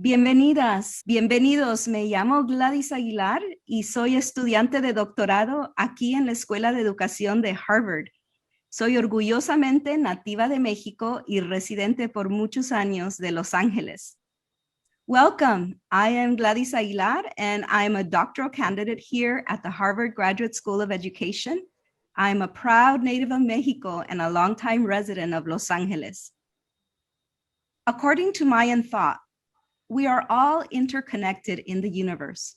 Bienvenidas, bienvenidos. Me llamo Gladys Aguilar y soy estudiante de doctorado aquí en la Escuela de Educación de Harvard. Soy orgullosamente nativa de México y residente por muchos años de Los Ángeles. Welcome, I am Gladys Aguilar and I'm a doctoral candidate here at the Harvard Graduate School of Education. I'm a proud native of Mexico and a longtime resident of Los Angeles. According to Mayan thought, we are all interconnected in the universe.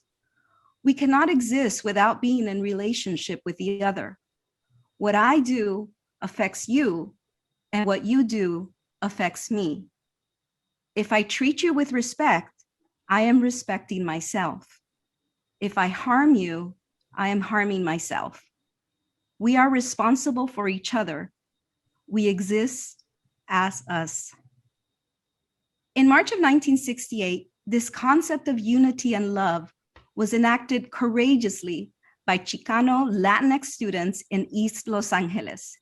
We cannot exist without being in relationship with the other. What I do affects you, and what you do affects me. If I treat you with respect, I am respecting myself. If I harm you, I am harming myself. We are responsible for each other. We exist as us. In March of 1968, this concept of unity and love was enacted courageously by Chicano Latinx students in East Los Angeles,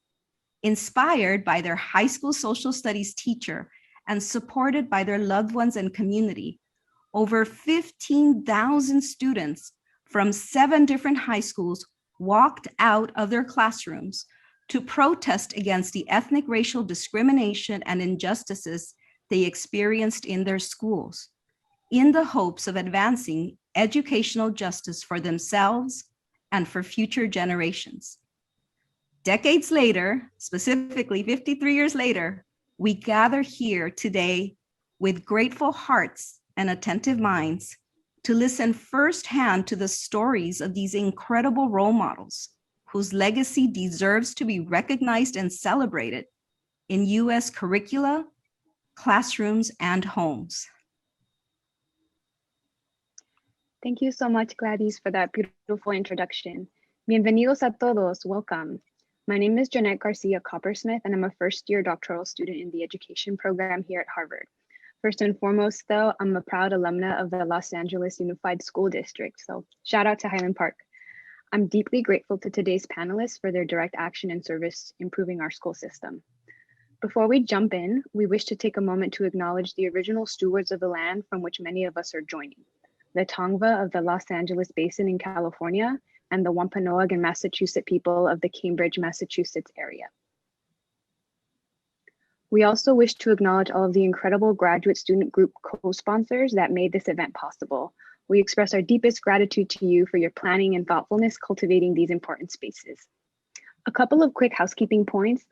inspired by their high school social studies teacher and supported by their loved ones and community. Over 15,000 students from 7 different high schools walked out of their classrooms to protest against the ethnic racial discrimination and injustices they experienced in their schools, in the hopes of advancing educational justice for themselves and for future generations. Decades later, specifically 53 years later, we gather here today with grateful hearts and attentive minds to listen firsthand to the stories of these incredible role models whose legacy deserves to be recognized and celebrated in US curricula, classrooms, and homes. Thank you so much, Gladys, for that beautiful introduction. Bienvenidos a todos, welcome. My name is Jeanette Garcia Coppersmith, and I'm a first-year doctoral student in the education program here at Harvard. First and foremost, though, I'm a proud alumna of the Los Angeles Unified School District, so shout out to Highland Park. I'm deeply grateful to today's panelists for their direct action and service improving our school system. Before we jump in, we wish to take a moment to acknowledge the original stewards of the land from which many of us are joining, the Tongva of the Los Angeles Basin in California, and the Wampanoag and Massachusetts people of the Cambridge, Massachusetts area. We also wish to acknowledge all of the incredible graduate student group co-sponsors that made this event possible. We express our deepest gratitude to you for your planning and thoughtfulness cultivating these important spaces. A couple of quick housekeeping points.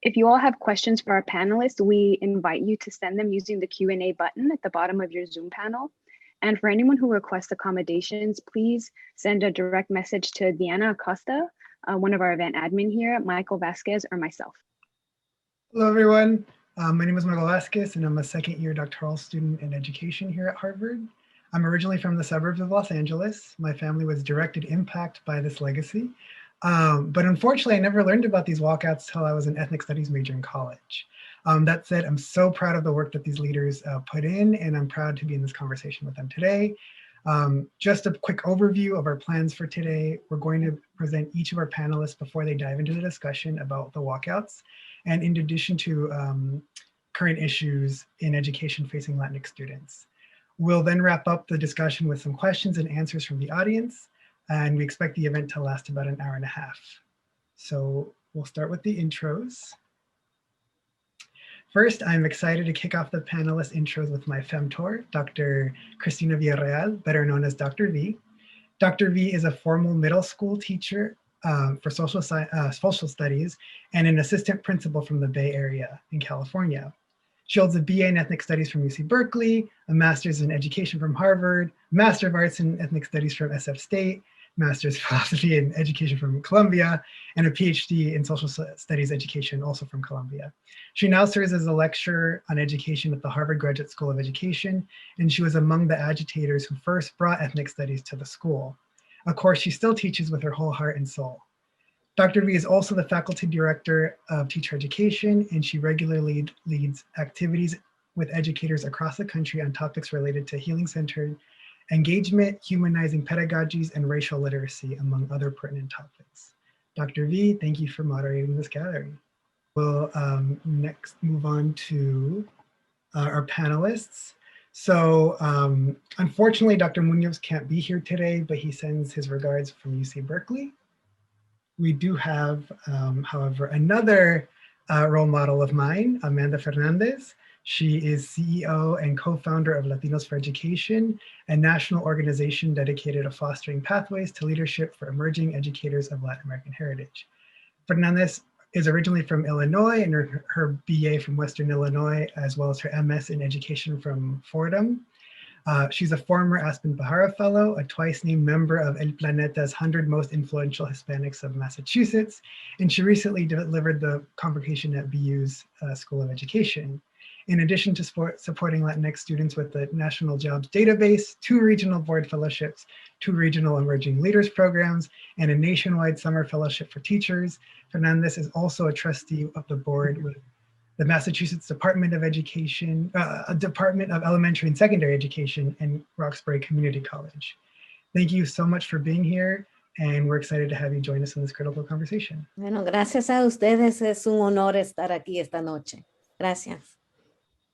If you all have questions for our panelists, we invite you to send them using the Q&A button at the bottom of your Zoom panel. And for anyone who requests accommodations, please send a direct message to Diana Acosta, one of our event admin here, Michael Vasquez, or myself. Hello, everyone. My name is Michael Vasquez, and I'm a second-year doctoral student in education here at Harvard. I'm originally from the suburbs of Los Angeles. My family was directly impacted by this legacy. But unfortunately, I never learned about these walkouts till I was an ethnic studies major in college. That said, I'm so proud of the work that these leaders put in, and I'm proud to be in this conversation with them today. Just a quick overview of our plans for today. We're going to present each of our panelists before they dive into the discussion about the walkouts, and in addition to current issues in education facing Latinx students. We'll then wrap up the discussion with some questions and answers from the audience, and we expect the event to last about an hour and a half. So we'll start with the intros. First, I'm excited to kick off the panelist intros with my femtor, Dr. Cristina Villarreal, better known as Dr. V. Dr. V is a formal middle school teacher for social studies and an assistant principal from the Bay Area in California. She holds a BA in Ethnic Studies from UC Berkeley, a Master's in Education from Harvard, Master of Arts in Ethnic Studies from SF State, Master's of Philosophy in Education from Columbia, and a PhD in Social Studies Education, also from Columbia. She now serves as a lecturer on education at the Harvard Graduate School of Education, and she was among the agitators who first brought ethnic studies to the school. Of course, she still teaches with her whole heart and soul. Dr. V is also the faculty director of teacher education, and she regularly leads activities with educators across the country on topics related to healing-centered engagement, humanizing pedagogies, and racial literacy, among other pertinent topics. Dr. V, thank you for moderating this gathering. We'll next move on to our panelists. So unfortunately, Dr. Munoz can't be here today, but he sends his regards from UC Berkeley. We do have, however, another role model of mine, Amanda Fernandez. She is CEO and co-founder of Latinos for Education, a national organization dedicated to fostering pathways to leadership for emerging educators of Latin American heritage. Fernandez is originally from Illinois and her BA from Western Illinois, as well as her MS in education from Fordham. She's a former Aspen Pajara Fellow, a twice named member of El Planeta's 100 Most Influential Hispanics of Massachusetts, and she recently delivered the convocation at BU's School of Education. In addition to supporting Latinx students with the National Jobs Database, 2 regional board fellowships, 2 regional emerging leaders programs, and a nationwide summer fellowship for teachers, Fernandez is also a trustee of the board with the Massachusetts Department of Education, Department of Elementary and Secondary Education, and Roxbury Community College. Thank you so much for being here, and we're excited to have you join us in this critical conversation. Bueno, gracias a ustedes. Es un honor estar aquí esta noche. Gracias.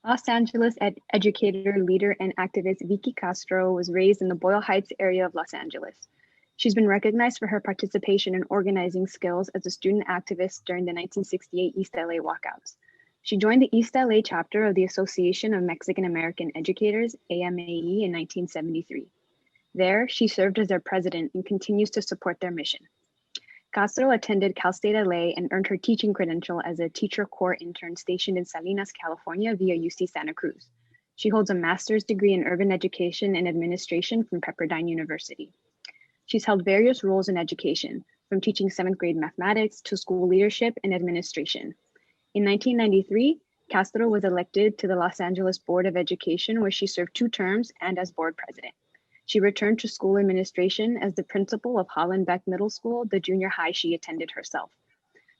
Los Angeles educator, leader, and activist Vicky Castro was raised in the Boyle Heights area of Los Angeles. She's been recognized for her participation and organizing skills as a student activist during the 1968 East LA walkouts. She joined the East LA chapter of the Association of Mexican American Educators, AMAE, in 1973. There, she served as their president and continues to support their mission. Castro attended Cal State LA and earned her teaching credential as a teacher corps intern stationed in Salinas, California via UC Santa Cruz. She holds a master's degree in urban education and administration from Pepperdine University. She's held various roles in education, from teaching 7th grade mathematics to school leadership and administration. In 1993, Castro was elected to the Los Angeles Board of Education, where she served 2 terms and as board president. She returned to school administration as the principal of Holland Beck Middle School, the junior high she attended herself.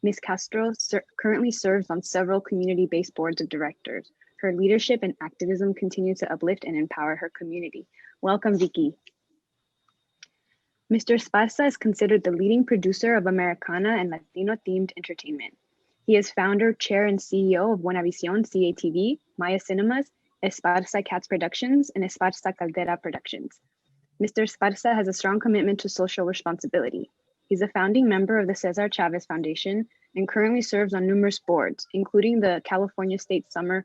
Ms. Castro currently serves on several community-based boards of directors. Her leadership and activism continue to uplift and empower her community. Welcome, Vicky. Mr. Esparza is considered the leading producer of Americana and Latino-themed entertainment. He is founder, chair, and CEO of Buenavision CATV, Maya Cinemas, Esparza Cats Productions, and Esparza Caldera Productions. Mr. Esparza has a strong commitment to social responsibility. He's a founding member of the Cesar Chavez Foundation and currently serves on numerous boards, including the California State Summer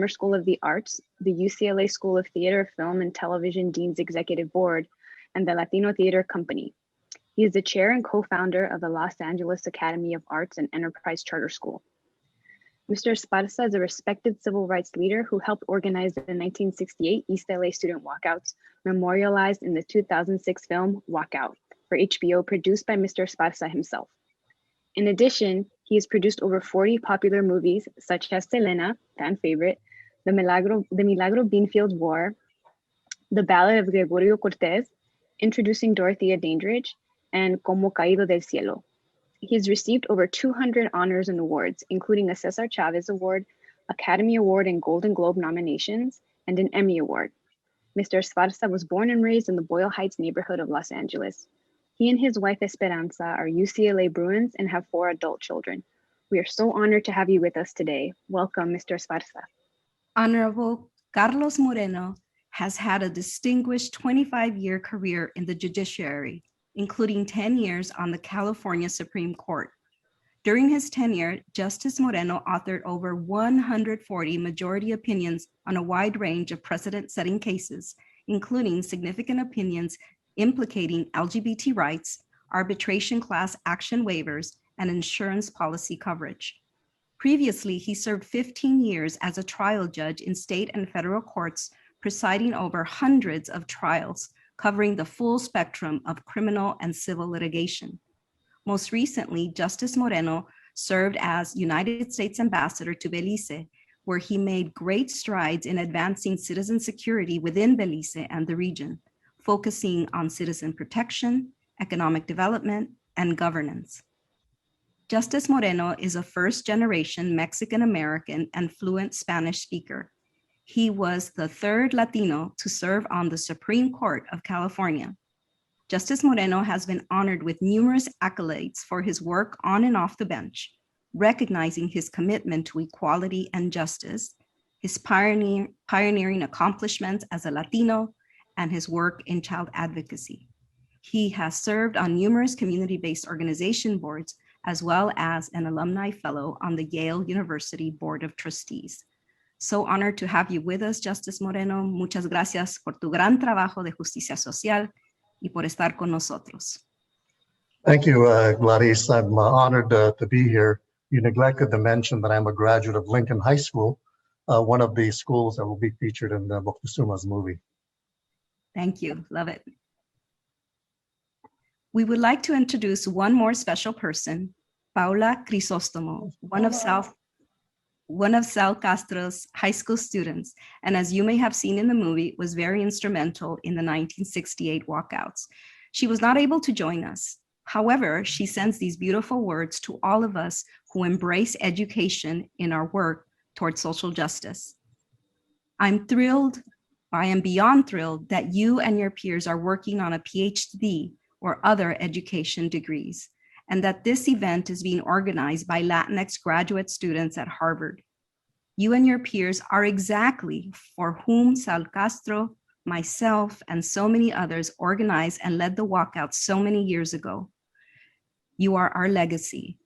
School of the Arts, the UCLA School of Theater, Film, and Television Dean's Executive Board, and the Latino Theater Company. He is the chair and co-founder of the Los Angeles Academy of Arts and Enterprise Charter School. Mr. Esparza is a respected civil rights leader who helped organize the 1968 East LA student walkouts, memorialized in the 2006 film Walkout for HBO, produced by Mr. Esparza himself. In addition, he has produced over 40 popular movies such as Selena, fan favorite, The Milagro Beanfield War, The Ballad of Gregorio Cortez, Introducing Dorothea Dandridge, and Como Caído del Cielo. He has received over 200 honors and awards, including a Cesar Chavez Award, Academy Award and Golden Globe nominations, and an Emmy Award. Mr. Esparza was born and raised in the Boyle Heights neighborhood of Los Angeles. He and his wife Esperanza are UCLA Bruins and have 4 adult children. We are so honored to have you with us today. Welcome, Mr. Esparza. Honorable Carlos Moreno has had a distinguished 25-year career in the judiciary, including 10 years on the California Supreme Court. During his tenure, Justice Moreno authored over 140 majority opinions on a wide range of precedent-setting cases, including significant opinions implicating LGBT rights, arbitration class action waivers, and insurance policy coverage. Previously, he served 15 years as a trial judge in state and federal courts, presiding over hundreds of trials, covering the full spectrum of criminal and civil litigation. Most recently, Justice Moreno served as United States Ambassador to Belize, where he made great strides in advancing citizen security within Belize and the region, focusing on citizen protection, economic development, and governance. Justice Moreno is a first-generation Mexican-American and fluent Spanish speaker. He was the 3rd Latino to serve on the Supreme Court of California. Justice Moreno has been honored with numerous accolades for his work on and off the bench, recognizing his commitment to equality and justice, his pioneering accomplishments as a Latino, and his work in child advocacy. He has served on numerous community-based organization boards, as well as an alumni fellow on the Yale University Board of Trustees. So honored to have you with us, Justice Moreno. Muchas gracias por tu gran trabajo de justicia social y por estar con nosotros. Thank you, Gladys. I'm honored to be here. You neglected to mention that I'm a graduate of Lincoln High School, one of the schools that will be featured in the Moctezuma's movie. Thank you, love it. We would like to introduce one more special person, Paula Crisostomo, one of Sal Castro's high school students, and as you may have seen in the movie, was very instrumental in the 1968 walkouts. She was not able to join us. However, she sends these beautiful words to all of us who embrace education in our work towards social justice. I am beyond thrilled that you and your peers are working on a PhD or other education degrees, and that this event is being organized by Latinx graduate students at Harvard. You and your peers are exactly for whom Sal Castro, myself, and so many others organized and led the walkout so many years ago. You are our legacy.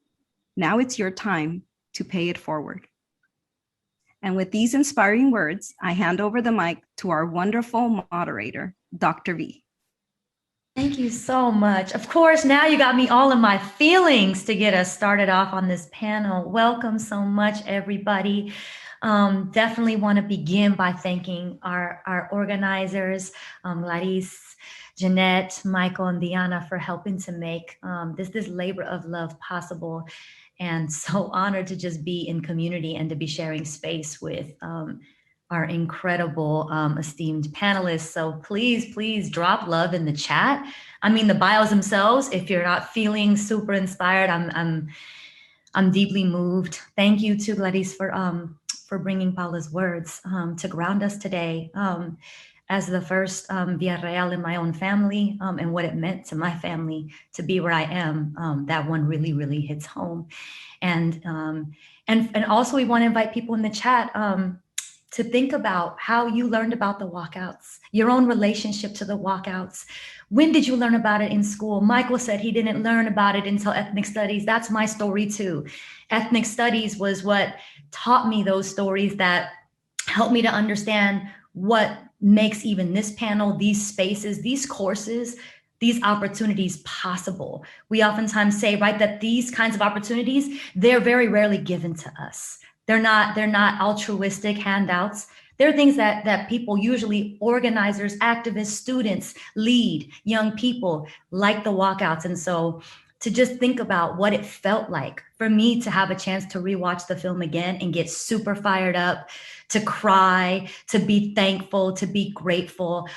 Now it's your time to pay it forward. And with these inspiring words, I hand over the mic to our wonderful moderator, Dr. V. Thank you so much. Of course, now you got me all in my feelings to get us started off on this panel. Welcome so much, everybody. Definitely want to begin by thanking our organizers, Gladys, Jeanette, Michael, and Diana for helping to make this labor of love possible. And so honored to just be in community and to be sharing space with our incredible esteemed panelists. So please drop love in the chat. I mean, the bios themselves, if you're not feeling super inspired, I'm deeply moved. Thank you to Gladys for bringing Paula's words to ground us today. As the first Villarreal in my own family and what it meant to my family to be where I am, that one really hits home. And also we want to invite people in the chat to think about how you learned about the walkouts, your own relationship to the walkouts. When did you learn about it in school? Michael said he didn't learn about it until ethnic studies. That's my story too. Ethnic studies was what taught me those stories that helped me to understand what makes even this panel, these spaces, these courses, these opportunities possible. We oftentimes say, right, that these kinds of opportunities, they're very rarely given to us. They're not altruistic handouts. They're things that people, usually organizers, activists, students lead, young people, like the walkouts. And so to just think about what it felt like for me to have a chance to rewatch the film again and get super fired up, to cry, to be thankful, to be grateful,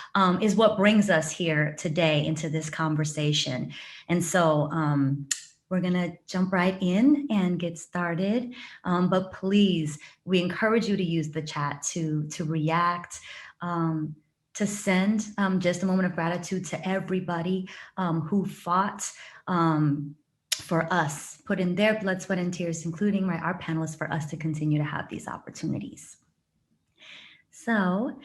is what brings us here today into this conversation. And so we're gonna jump right in and get started. But please, we encourage you to use the chat to react, to send just a moment of gratitude to everybody who fought for us, put in their blood, sweat, and tears, including our panelists, for us to continue to have these opportunities. So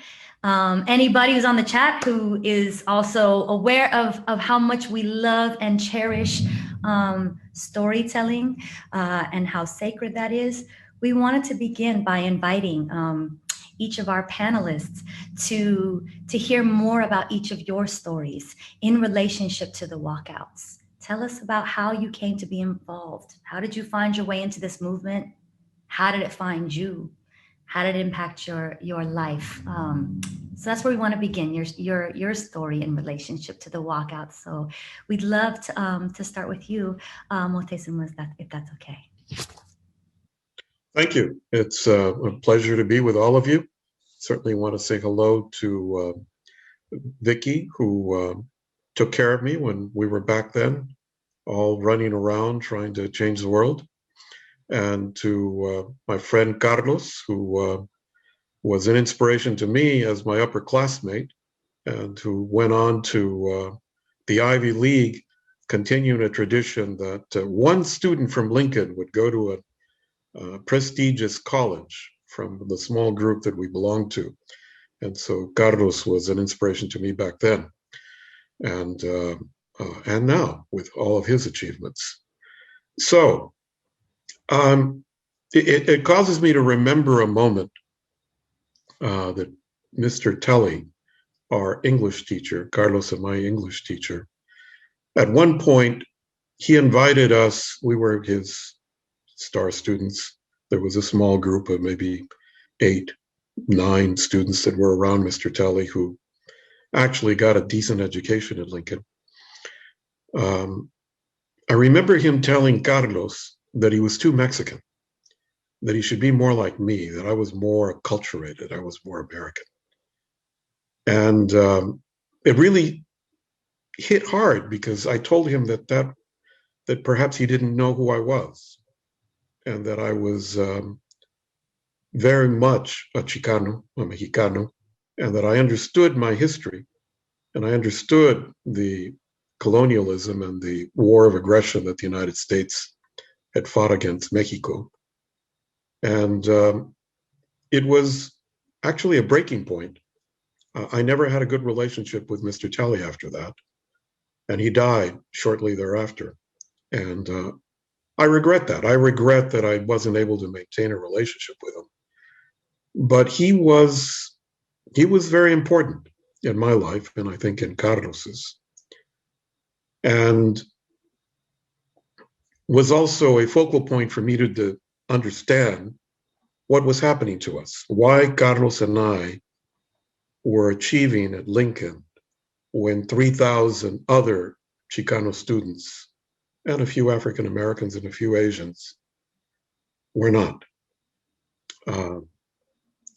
anybody who's on the chat who is also aware of how much we love and cherish storytelling and how sacred that is, we wanted to begin by inviting each of our panelists to hear more about each of your stories in relationship to the walkouts. Tell us about how you came to be involved. How did you find your way into this movement? How did it find you? How did it impact your life? So that's where we want to begin, your story in relationship to the walkout. So we'd love to start with you, Moctezuma, if that's okay. Thank you. It's a pleasure to be with all of you. Certainly want to say hello to Vicky, who took care of me when we were back then, all running around trying to change the world. And to my friend Carlos, who was an inspiration to me as my upperclassmate, and who went on to the Ivy League, continuing a tradition that one student from Lincoln would go to a prestigious college from the small group that we belonged to. And so Carlos was an inspiration to me back then, and now with all of his achievements. So it causes me to remember a moment that Mr. Tully, our English teacher, Carlos and my English teacher, at one point, he invited us, we were his star students. There was a small group of maybe 8, 9 students that were around Mr. Tully who actually got a decent education at Lincoln. I remember him telling Carlos that he was too Mexican, that he should be more like me, that I was more acculturated, I was more American. And it really hit hard because I told him that perhaps he didn't know who I was, and that I was very much a Chicano, a Mexicano, and that I understood my history, and I understood the colonialism and the war of aggression that the United States had fought against Mexico. And it was actually a breaking point. I never had a good relationship with Mr. Tully after that, and he died shortly thereafter. And I regret that. I regret that I wasn't able to maintain a relationship with him. But he was very important in my life, and I think in Carlos's, and was also a focal point for me to understand what was happening to us, why Carlos and I were achieving at Lincoln when 3,000 other Chicano students and a few African Americans and a few Asians were not.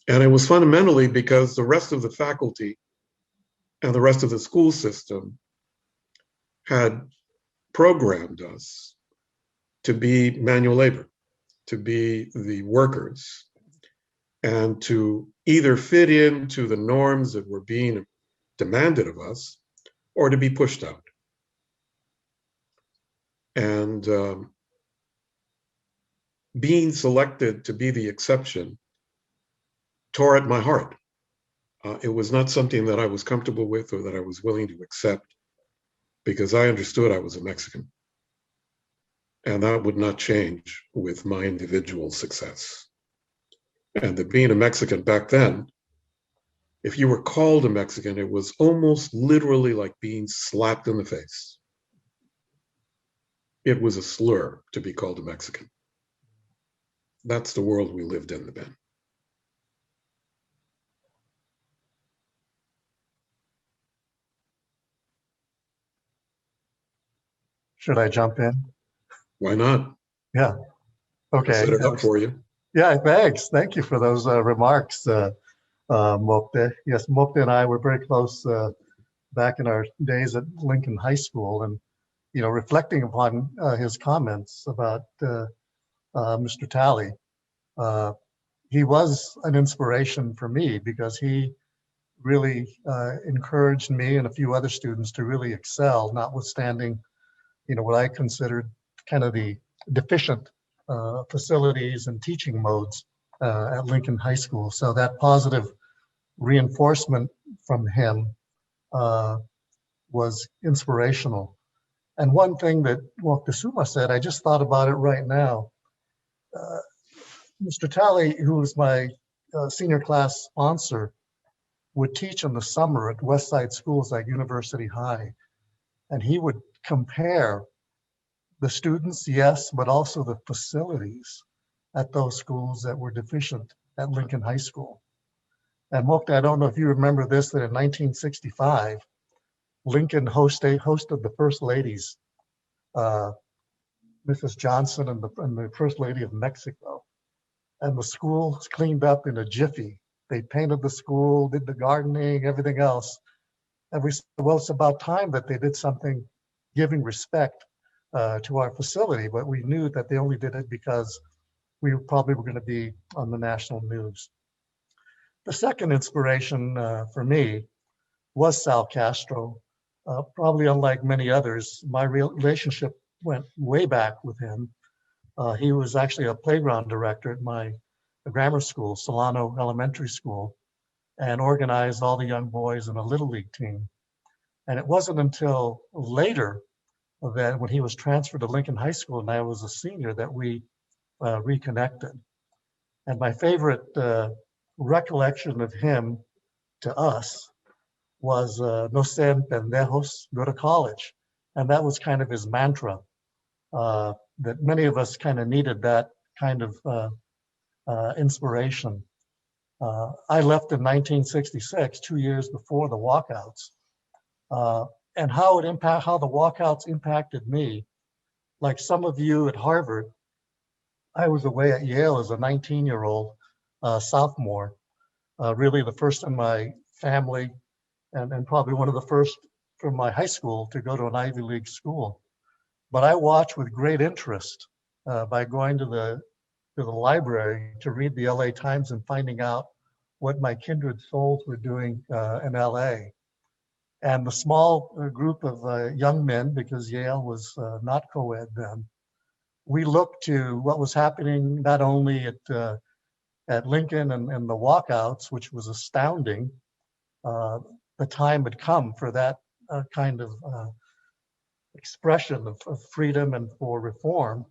And it was fundamentally because the rest of the faculty and the rest of the school system had programmed us to be manual labor, to be the workers, and to either fit into the norms that were being demanded of us or to be pushed out. And being selected to be the exception tore at my heart. It was not something that I was comfortable with or that I was willing to accept, because I understood I was a Mexican. And that would not change with my individual success. And that being a Mexican back then, if you were called a Mexican, it was almost literally like being slapped in the face. It was a slur to be called a Mexican. That's the world we lived in then. Should I jump in? Why not? Yeah. Okay. Set it up for you. Yeah, thanks. Thank you for those remarks, Mokte. Yes, Mokte and I were very close back in our days at Lincoln High School, and reflecting upon his comments about Mr. Tully, he was an inspiration for me because he really encouraged me and a few other students to really excel, notwithstanding what I considered kind of the deficient facilities and teaching modes at Lincoln High School. So that positive reinforcement from him was inspirational. And one thing that Moctezuma said, I just thought about it right now. Mr. Tully, who was my senior class sponsor, would teach in the summer at West Side schools like University High. And he would compare the students, yes, but also the facilities at those schools that were deficient at Lincoln High School. And Mokta, I don't know if you remember this, that in 1965, Lincoln hosted the First Ladies, Mrs. Johnson and the First Lady of Mexico. And the school was cleaned up in a jiffy. They painted the school, did the gardening, everything else. And we said, well, it's about time that they did something giving respect to our facility, but we knew that they only did it because we probably were going to be on the national news. The second inspiration for me was Sal Castro. Probably unlike many others, my relationship went way back with him. He was actually a playground director at my grammar school, Solano Elementary School, and organized all the young boys in a Little League team. And it wasn't until later that when he was transferred to Lincoln High School and I was a senior that we reconnected. And my favorite recollection of him to us was no sean pendejos, go to college. And that was kind of his mantra, that many of us kind of needed that kind of inspiration. I left in 1966, 2 years before the walkouts. And how the walkouts impacted me, like some of you at Harvard, I was away at Yale as a 19-year-old sophomore, really the first in my family and probably one of the first from my high school to go to an Ivy League school. But I watched with great interest by going to the library to read the LA Times and finding out what my kindred souls were doing in LA. And the small group of young men, because Yale was not co-ed then, we looked to what was happening not only at Lincoln and the walkouts, which was astounding. The time had come for that kind of expression of freedom and for reform,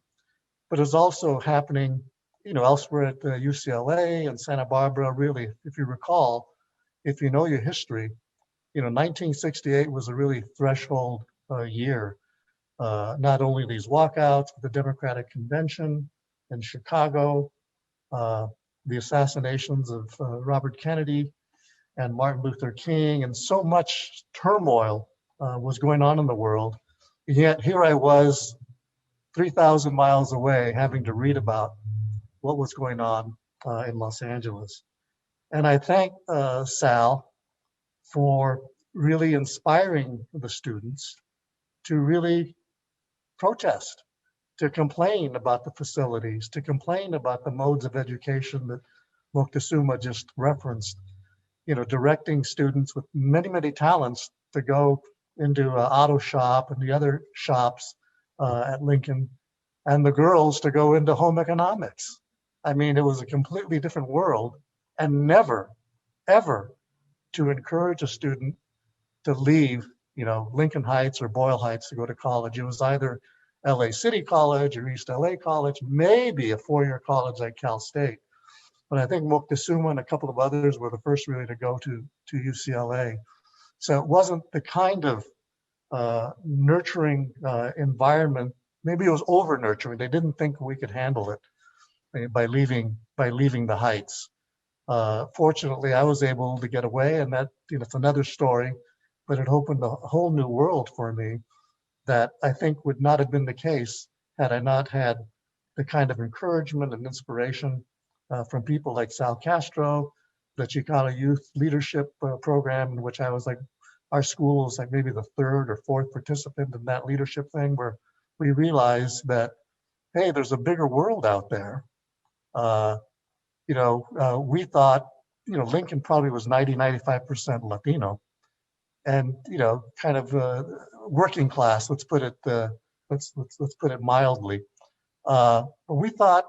but it was also happening, elsewhere at UCLA and Santa Barbara. Really, if you recall, if you know your history, 1968 was a really threshold year. Not only these walkouts, but the Democratic Convention in Chicago, the assassinations of Robert Kennedy and Martin Luther King, and so much turmoil was going on in the world. Yet here I was 3,000 miles away having to read about what was going on in Los Angeles. And I thank Sal for really inspiring the students to really protest, to complain about the facilities, to complain about the modes of education that Moctezuma just referenced, directing students with many, many talents to go into an auto shop and the other shops at Lincoln, and the girls to go into home economics. I mean, it was a completely different world, and never, ever to encourage a student to leave, Lincoln Heights or Boyle Heights to go to college. It was either LA City College or East LA College, maybe a four-year college like Cal State. But I think Moctezuma and a couple of others were the first really to go to UCLA. So it wasn't the kind of nurturing environment. Maybe it was over nurturing. They didn't think we could handle it by leaving the Heights. Fortunately, I was able to get away, and that it's another story, but it opened a whole new world for me that I think would not have been the case had I not had the kind of encouragement and inspiration from people like Sal Castro, the Chicano Youth Leadership Program, in which I was our school was maybe the third or fourth participant in that leadership thing, where we realized that, hey, there's a bigger world out there. We thought, Lincoln probably was 95% Latino, and kind of working class. Let's put it mildly. But we thought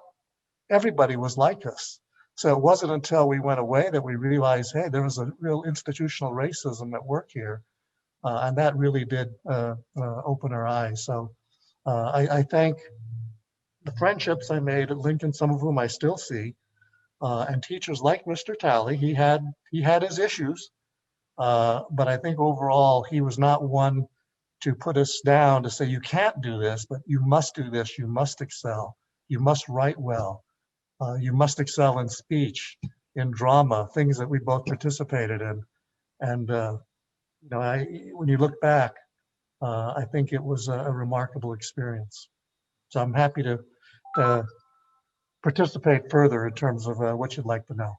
everybody was like us. So it wasn't until we went away that we realized, hey, there was a real institutional racism at work here, and that really did open our eyes. So I thank the friendships I made at Lincoln, some of whom I still see. And teachers like Mr. Talley, he had his issues, but I think overall he was not one to put us down to say, you can't do this, but you must do this, you must excel, you must write well, you must excel in speech, in drama, things that we both participated in. And when you look back, I think it was a remarkable experience. So I'm happy to participate further in terms of what you'd like to know.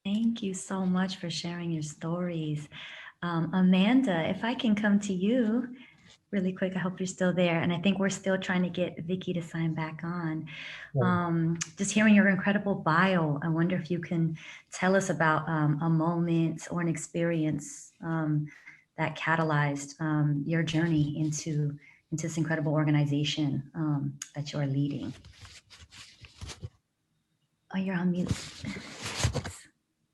Thank you so much for sharing your stories. Amanda, if I can come to you really quick, I hope you're still there. And I think we're still trying to get Vicky to sign back on. Just hearing your incredible bio, I wonder if you can tell us about a moment or an experience that catalyzed your journey into this incredible organization that you're leading. Oh, you're on mute.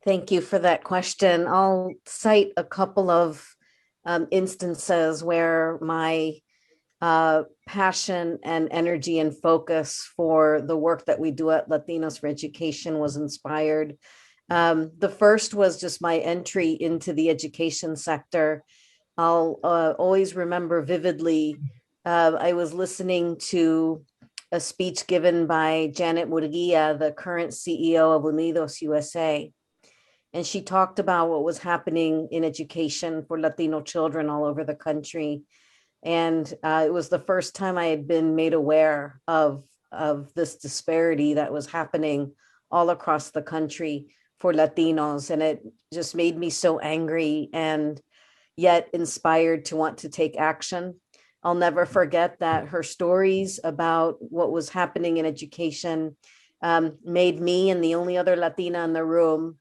Thank you for that question. I'll cite a couple of instances where my passion and energy and focus for the work that we do at Latinos for Education was inspired. The first was just my entry into the education sector. I'll always remember vividly, I was listening to a speech given by Janet Murguia, the current CEO of Unidos USA. And she talked about what was happening in education for Latino children all over the country. And it was the first time I had been made aware of this disparity that was happening all across the country for Latinos. And it just made me so angry and yet inspired to want to take action. I'll never forget that her stories about what was happening in education made me and the only other Latina in the room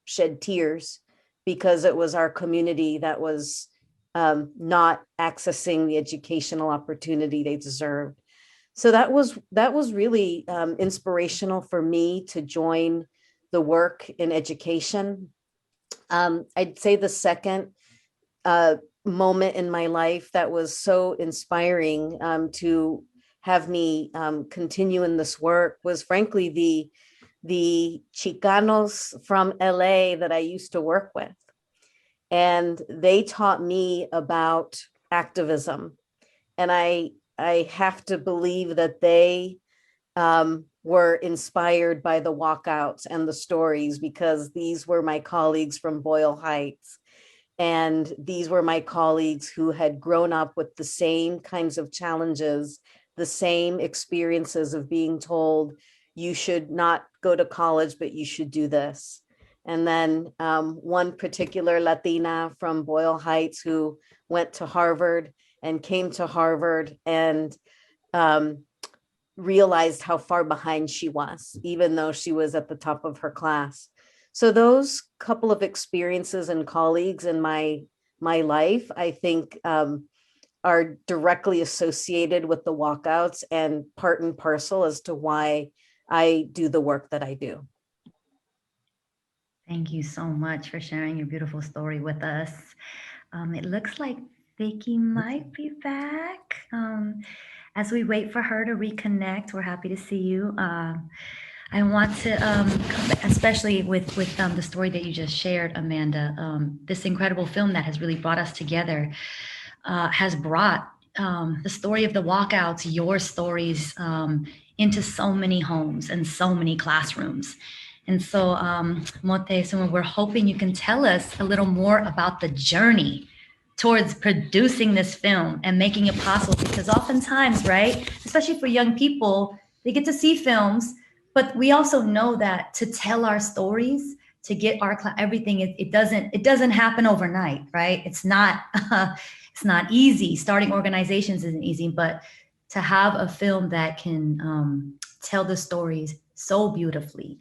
shed tears, because it was our community that was not accessing the educational opportunity they deserved. So that was really inspirational for me to join the work in education. I'd say the second moment in my life that was so inspiring to have me continue in this work was frankly the Chicanos from LA that I used to work with. And they taught me about activism. And I have to believe that they were inspired by the walkouts and the stories, because these were my colleagues from Boyle Heights. And these were my colleagues who had grown up with the same kinds of challenges, the same experiences of being told, you should not go to college, but you should do this. And then one particular Latina from Boyle Heights who went to Harvard and came to Harvard and realized how far behind she was, even though she was at the top of her class. So those couple of experiences and colleagues in my life, I think are directly associated with the walkouts and part and parcel as to why I do the work that I do. Thank you so much for sharing your beautiful story with us. It looks like Vicky might be back. As we wait for her to reconnect, we're happy to see you. I want to, especially with the story that you just shared, Amanda, this incredible film that has really brought us together, has brought the story of the walkouts, your stories, into so many homes and so many classrooms. And so, Mote, so we're hoping you can tell us a little more about the journey towards producing this film and making it possible, because oftentimes, right, especially for young people, they get to see films, but we also know that to tell our stories, to get our everything, it doesn't happen overnight, right? It's not it's not easy. Starting organizations isn't easy, but to have a film that can tell the stories so beautifully,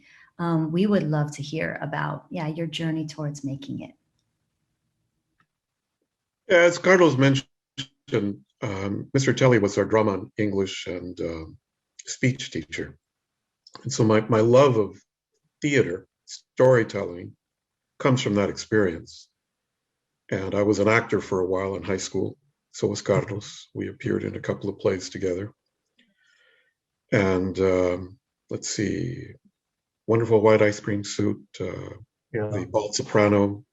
we would love to hear about your journey towards making it. Yeah, as Carlos mentioned, Mr. Telly was our drama, English, and speech teacher. And so my love of theater, storytelling, comes from that experience. And I was an actor for a while in high school. So was Carlos. We appeared in a couple of plays together. And let's see, Wonderful White Ice Cream Suit, The Bald Soprano,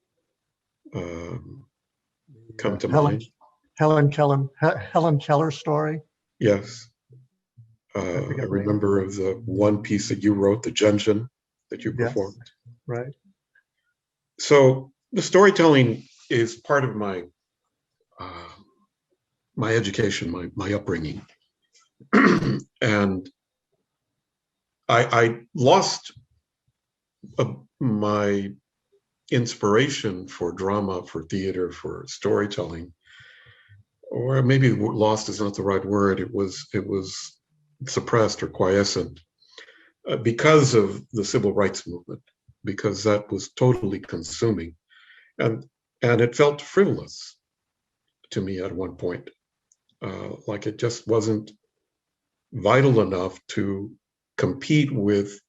come to mind. Helen Keller's story. Yes. I remember of the one piece that you wrote, the Junjun, that you performed. Yes, right. So the storytelling is part of my my education, my upbringing. And I lost my inspiration for drama, for theater, for storytelling, or maybe lost is not the right word. It was suppressed or quiescent because of the civil rights movement, because that was totally consuming, and it felt frivolous to me at one point, like it just wasn't vital enough to compete with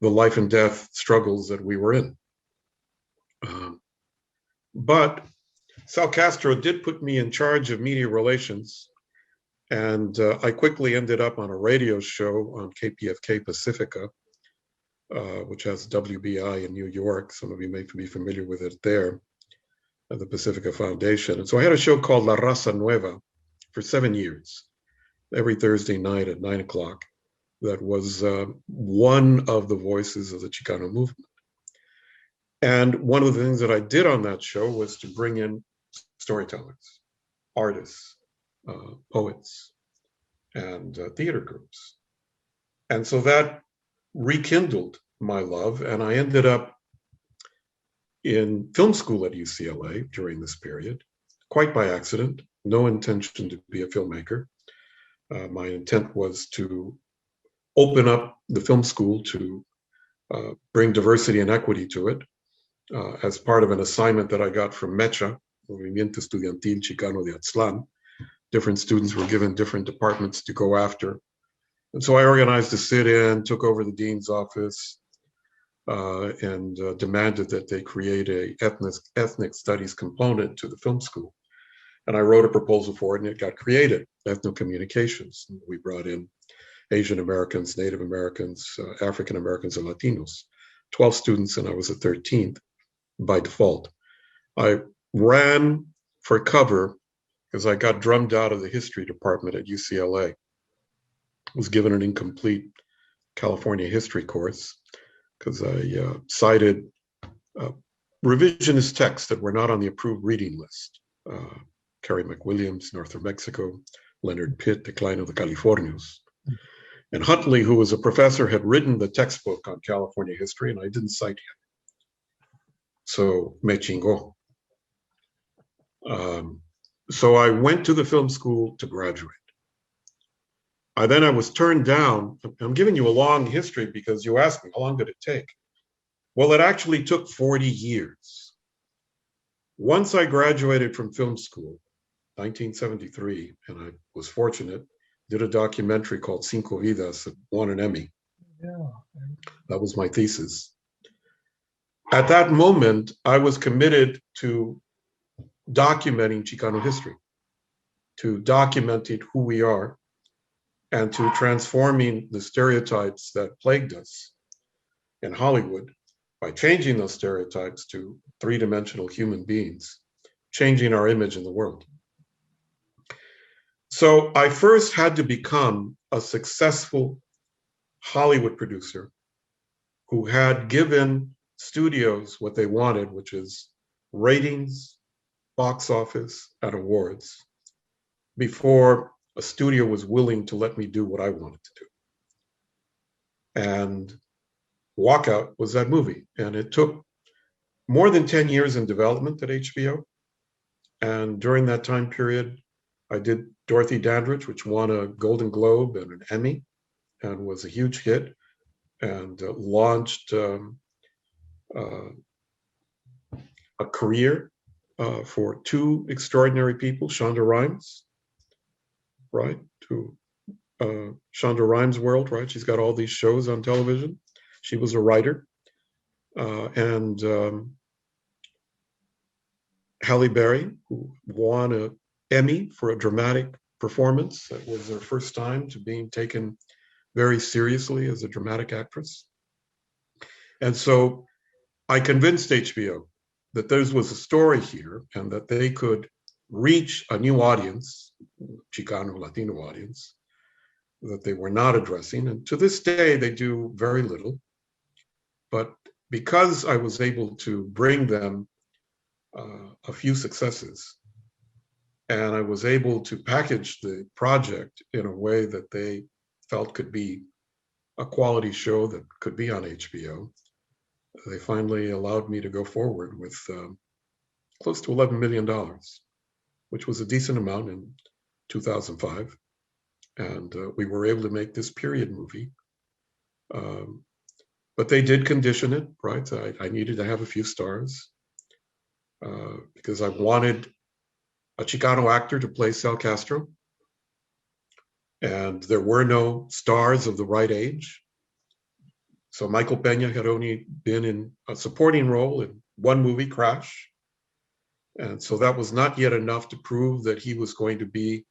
the life and death struggles that we were in. But Sal Castro did put me in charge of media relations, and I quickly ended up on a radio show on KPFK Pacifica, which has WBI in New York. Some of you may be familiar with it there, at the Pacifica Foundation. And so I had a show called La Raza Nueva for 7 years, every Thursday night at 9 o'clock. That was one of the voices of the Chicano movement. And one of the things that I did on that show was to bring in storytellers, artists, poets, and theater groups. And so that rekindled my love, and I ended up in film school at UCLA during this period, quite by accident, no intention to be a filmmaker. My intent was to open up the film school to bring diversity and equity to it as part of an assignment that I got from MECHA, Movimiento Estudiantil Chicano de Aztlán. Different students were given different departments to go after. And so I organized a sit-in, took over the dean's office, and demanded that they create a ethnic studies component to the film school. And I wrote a proposal for it, and it got created, Ethno-Communications. We brought in Asian Americans, Native Americans, African Americans, and Latinos. 12 students, and I was the 13th by default. I ran for cover because I got drummed out of the history department at UCLA. Was given an incomplete California history course because I cited revisionist texts that were not on the approved reading list. Carrie McWilliams, North of Mexico, Leonard Pitt, Decline of the Californios. And Huntley, who was a professor, had written the textbook on California history, and I didn't cite him. So me chingó. So I went to the film school to graduate. I was turned down. I'm giving you a long history because you asked me, how long did it take? Well, it actually took 40 years. Once I graduated from film school, 1973, and I was fortunate, did a documentary called Cinco Vidas that won an Emmy. Yeah. That was my thesis. At that moment, I was committed to documenting Chicano history, to documenting who we are, and to transforming the stereotypes that plagued us in Hollywood by changing those stereotypes to three-dimensional human beings, changing our image in the world. So I first had to become a successful Hollywood producer who had given studios what they wanted, which is ratings, box office, and awards, before a studio was willing to let me do what I wanted to do. And Walkout was that movie. And it took more than 10 years in development at HBO. And during that time period, I did Dorothy Dandridge, which won a Golden Globe and an Emmy and was a huge hit, and launched a career for two extraordinary people, Shonda Rhimes, right? To Shonda Rhimes' world, right? She's got all these shows on television. She was a writer. And Halle Berry, who won an Emmy for a dramatic performance. That was her first time to being taken very seriously as a dramatic actress. And so I convinced HBO that there was a story here and that they could reach a new audience, Chicano, Latino audience, that they were not addressing. And to this day, they do very little. But because I was able to bring them a few successes, and I was able to package the project in a way that they felt could be a quality show that could be on HBO, they finally allowed me to go forward with close to $11 million, which was a decent amount in 2005. And we were able to make this period movie. But they did condition it, right? I needed to have a few stars because I wanted a Chicano actor to play Sal Castro. And there were no stars of the right age. So Michael Pena had only been in a supporting role in one movie, Crash. And so that was not yet enough to prove that he was going to be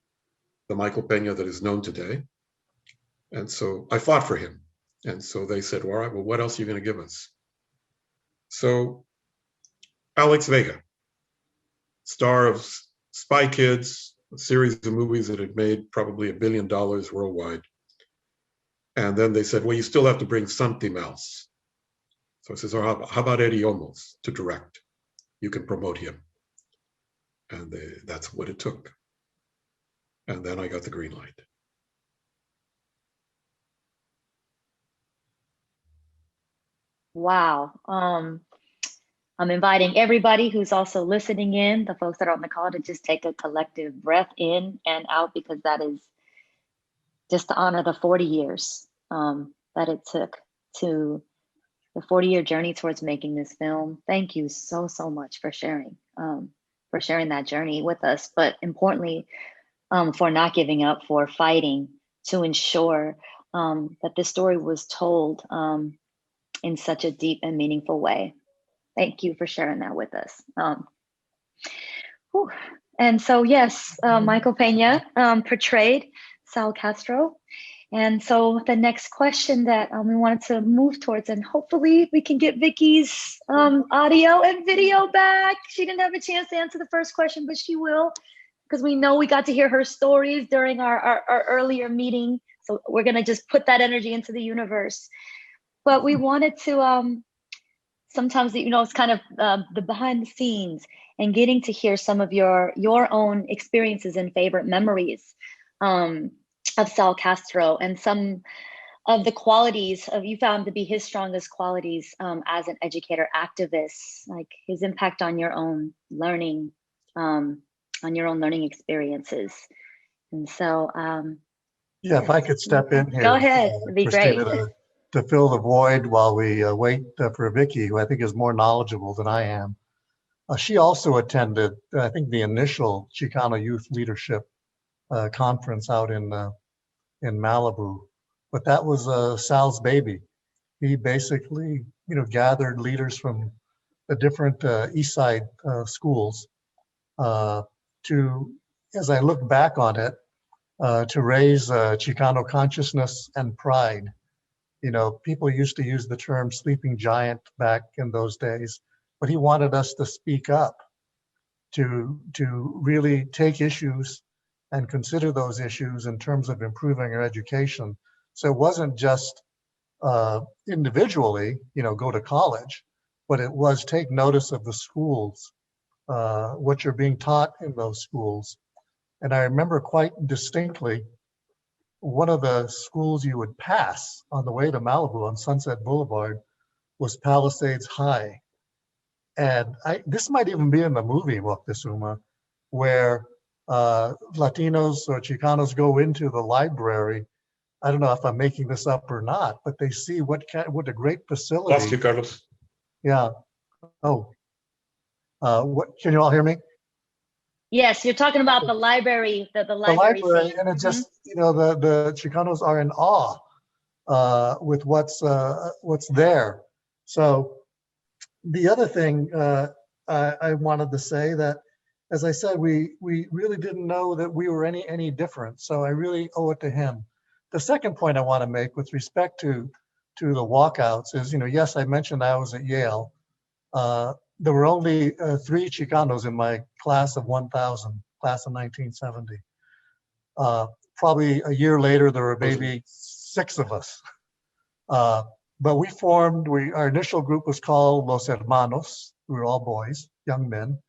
the Michael Pena that is known today. And so I fought for him. And so they said, all right, well, what else are you going to give us? So Alex Vega, star of Spy Kids, a series of movies that had made probably $1 billion worldwide. And then they said, well, you still have to bring something else. So I says, oh, how about Eddie Olmos to direct? You can promote him. And that's what it took. And then I got the green light. Wow. I'm inviting everybody who's also listening in, the folks that are on the call, to just take a collective breath in and out, because that is just to honor the 40 years that it took to the 40-year journey towards making this film. Thank you so, so much for sharing that journey with us, but importantly, for not giving up, for fighting to ensure that this story was told in such a deep and meaningful way. Thank you for sharing that with us. And so, yes, Michael Pena portrayed Sal Castro. And so the next question that we wanted to move towards, and hopefully we can get Vicky's audio and video back. She didn't have a chance to answer the first question, but she will, because we know we got to hear her stories during our earlier meeting. So we're gonna just put that energy into the universe. But we wanted to, sometimes, you know, it's kind of the behind the scenes and getting to hear some of your own experiences and favorite memories of Sal Castro, and some of the qualities of you found to be his strongest qualities as an educator activist, like his impact on your own learning, on your own learning experiences. And so, yeah, if I could step in here. Go ahead, it'd be great. To fill the void while we wait for Vicky, who I think is more knowledgeable than I am. She also attended, I think, the initial Chicano Youth Leadership conference out in Malibu, but that was Sal's baby. He basically, you know, gathered leaders from the different East Side schools to, as I look back on it, to raise Chicano consciousness and pride. You know, people used to use the term sleeping giant back in those days, but he wanted us to speak up, to really take issues and consider those issues in terms of improving our education. So it wasn't just individually, you know, go to college, but it was take notice of the schools, what you're being taught in those schools. And I remember quite distinctly, one of the schools you would pass on the way to Malibu on Sunset Boulevard was Palisades High. And this might even be in the movie Moctezuma, where Latinos or Chicanos go into the library. I don't know if I'm making this up or not, but they see what a great facility. Lost you, Carlos. Yeah. Oh. What? Can you all hear me? Yes, you're talking about the library, the library scene. And it just, you know, the Chicanos are in awe with what's there. So the other thing I wanted to say that, as I said, we really didn't know that we were any different. So I really owe it to him. The second point I want to make with respect to the walkouts is, you know, yes, I mentioned I was at Yale. There were only 3 Chicanos in my class of 1,000, class of 1970. Probably a year later, there were maybe 6 of us. But we formed, our initial group was called Los Hermanos. We were all boys, young men.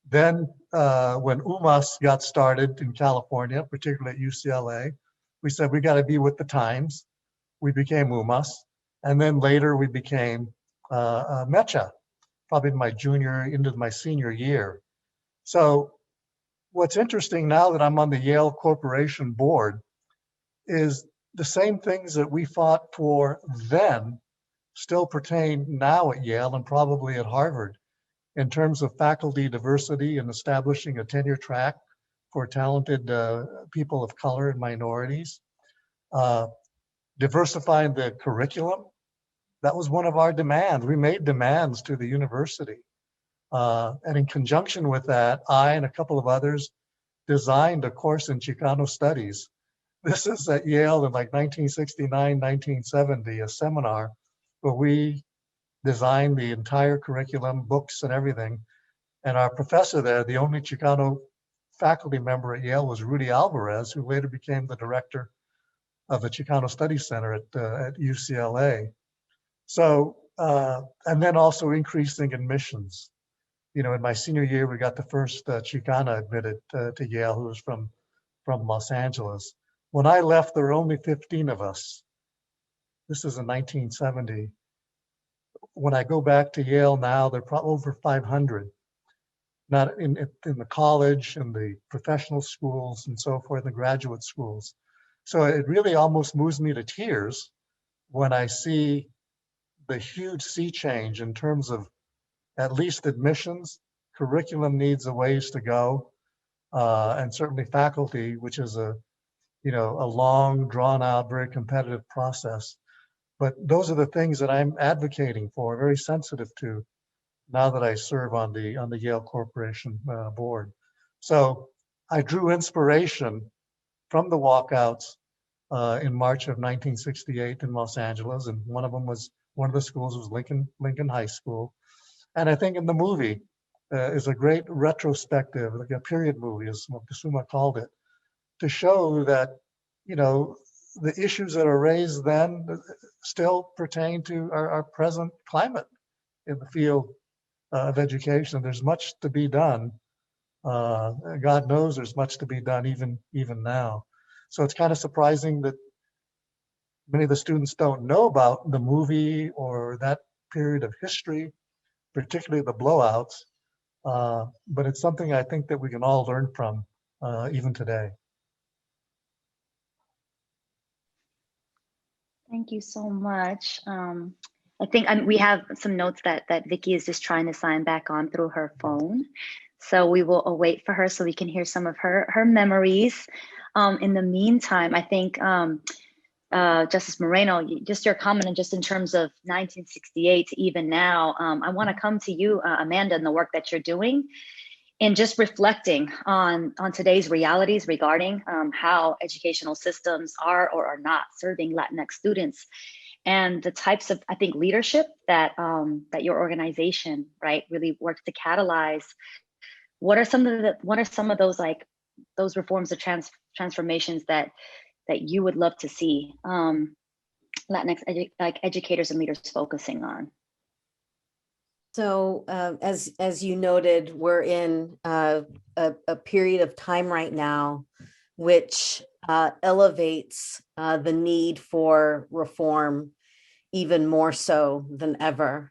Then when UMass got started in California, particularly at UCLA, we said we got to be with the times. We became UMass. And then later we became Mecha, probably into my senior year. So what's interesting now that I'm on the Yale Corporation board is the same things that we fought for then still pertain now at Yale and probably at Harvard in terms of faculty diversity and establishing a tenure track for talented people of color and minorities, diversifying the curriculum that was one of our demands. We made demands to the university. And in conjunction with that, I and a couple of others designed a course in Chicano studies. This is at Yale in like 1969, 1970, a seminar where we designed the entire curriculum, books and everything. And our professor there, the only Chicano faculty member at Yale, was Rudy Alvarez, who later became the director of the Chicano Studies Center at UCLA. So, and then also increasing admissions. You know, in my senior year, we got the first Chicana admitted to Yale, who was from Los Angeles. When I left, there were only 15 of us. This is in 1970. When I go back to Yale now, there are probably over 500. Not in the college and the professional schools and so forth, the graduate schools. So it really almost moves me to tears when I see the huge sea change in terms of at least admissions. Curriculum needs a ways to go, and certainly faculty, which is a long, drawn out, very competitive process. But those are the things that I'm advocating for, very sensitive to, now that I serve on the Yale Corporation board. So I drew inspiration from the walkouts in March of 1968 in Los Angeles, and one of the schools was Lincoln High School. And I think in the movie is a great retrospective, like a period movie, as Moctezuma called it, to show that, you know, the issues that are raised then still pertain to our present climate in the field of education. There's much to be done. God knows there's much to be done even now. So it's kind of surprising that many of the students don't know about the movie or that period of history, particularly the blowouts. But it's something I think that we can all learn from even today. Thank you so much. I think we have some notes that Vicky is just trying to sign back on through her phone. So we will await for her so we can hear some of her memories. In the meantime, I think Justice Moreno, just your comment, and just in terms of 1968 to even now, I want to come to you, Amanda, and the work that you're doing, and just reflecting on today's realities regarding how educational systems are or are not serving Latinx students, and the types of, I think, leadership that that your organization, right, really works to catalyze. What are some of those, like, those reforms or transformations that you would love to see Latinx educators and leaders focusing on? So as you noted, we're in a period of time right now which elevates the need for reform even more so than ever.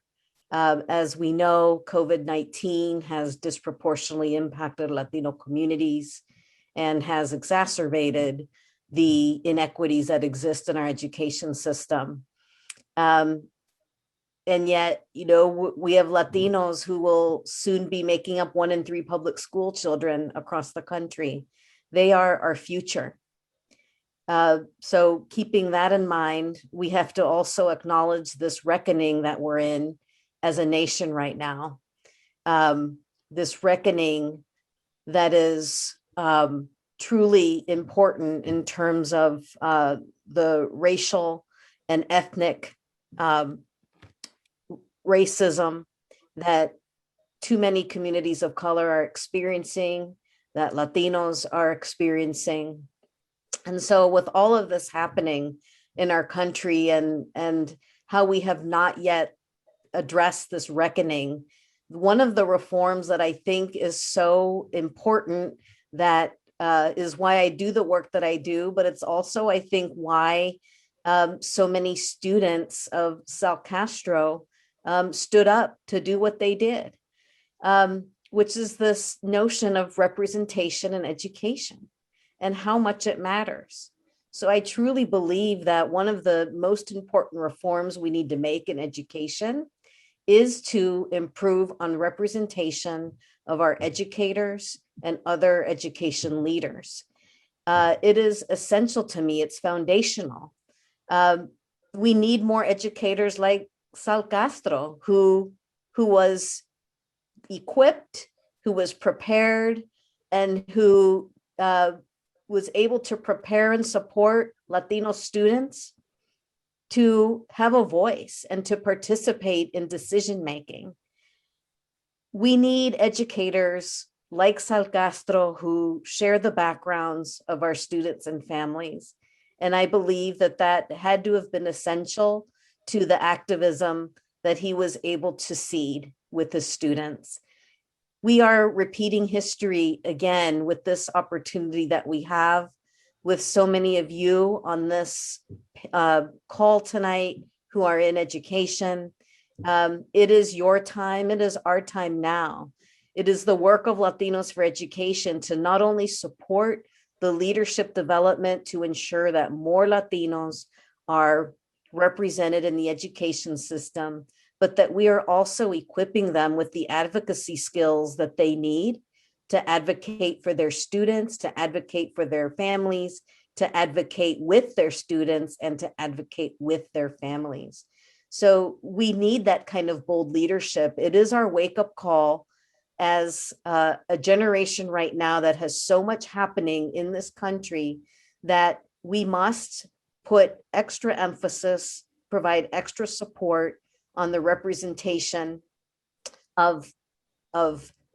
As we know, COVID-19 has disproportionately impacted Latino communities and has exacerbated the inequities that exist in our education system. And yet, you know, we have Latinos who will soon be making up 1 in 3 public school children across the country. They are our future. So keeping that in mind, we have to also acknowledge this reckoning that we're in as a nation right now. This reckoning that is truly important in terms of the racial and ethnic racism that too many communities of color are experiencing, that Latinos are experiencing. And so with all of this happening in our country and how we have not yet addressed this reckoning, one of the reforms that I think is so important, that is why I do the work that I do, but it's also, I think, why so many students of Sal Castro stood up to do what they did, which is this notion of representation in education and how much it matters. So I truly believe that one of the most important reforms we need to make in education is to improve on representation of our educators and other education leaders. It is essential to me, it's foundational. We need more educators like Sal Castro, who was equipped, who was prepared, and who was able to prepare and support Latino students to have a voice and to participate in decision-making. We need educators like Sal Castro who share the backgrounds of our students and families. And I believe that had to have been essential to the activism that he was able to seed with his students. We are repeating history again with this opportunity that we have with so many of you on this call tonight who are in education. It is your time, it is our time now. It is the work of Latinos for Education to not only support the leadership development to ensure that more Latinos are represented in the education system, but that we are also equipping them with the advocacy skills that they need to advocate for their students, to advocate for their families, to advocate with their students, and to advocate with their families. So we need that kind of bold leadership. It is our wake-up call as a generation right now that has so much happening in this country that we must put extra emphasis, provide extra support on the representation of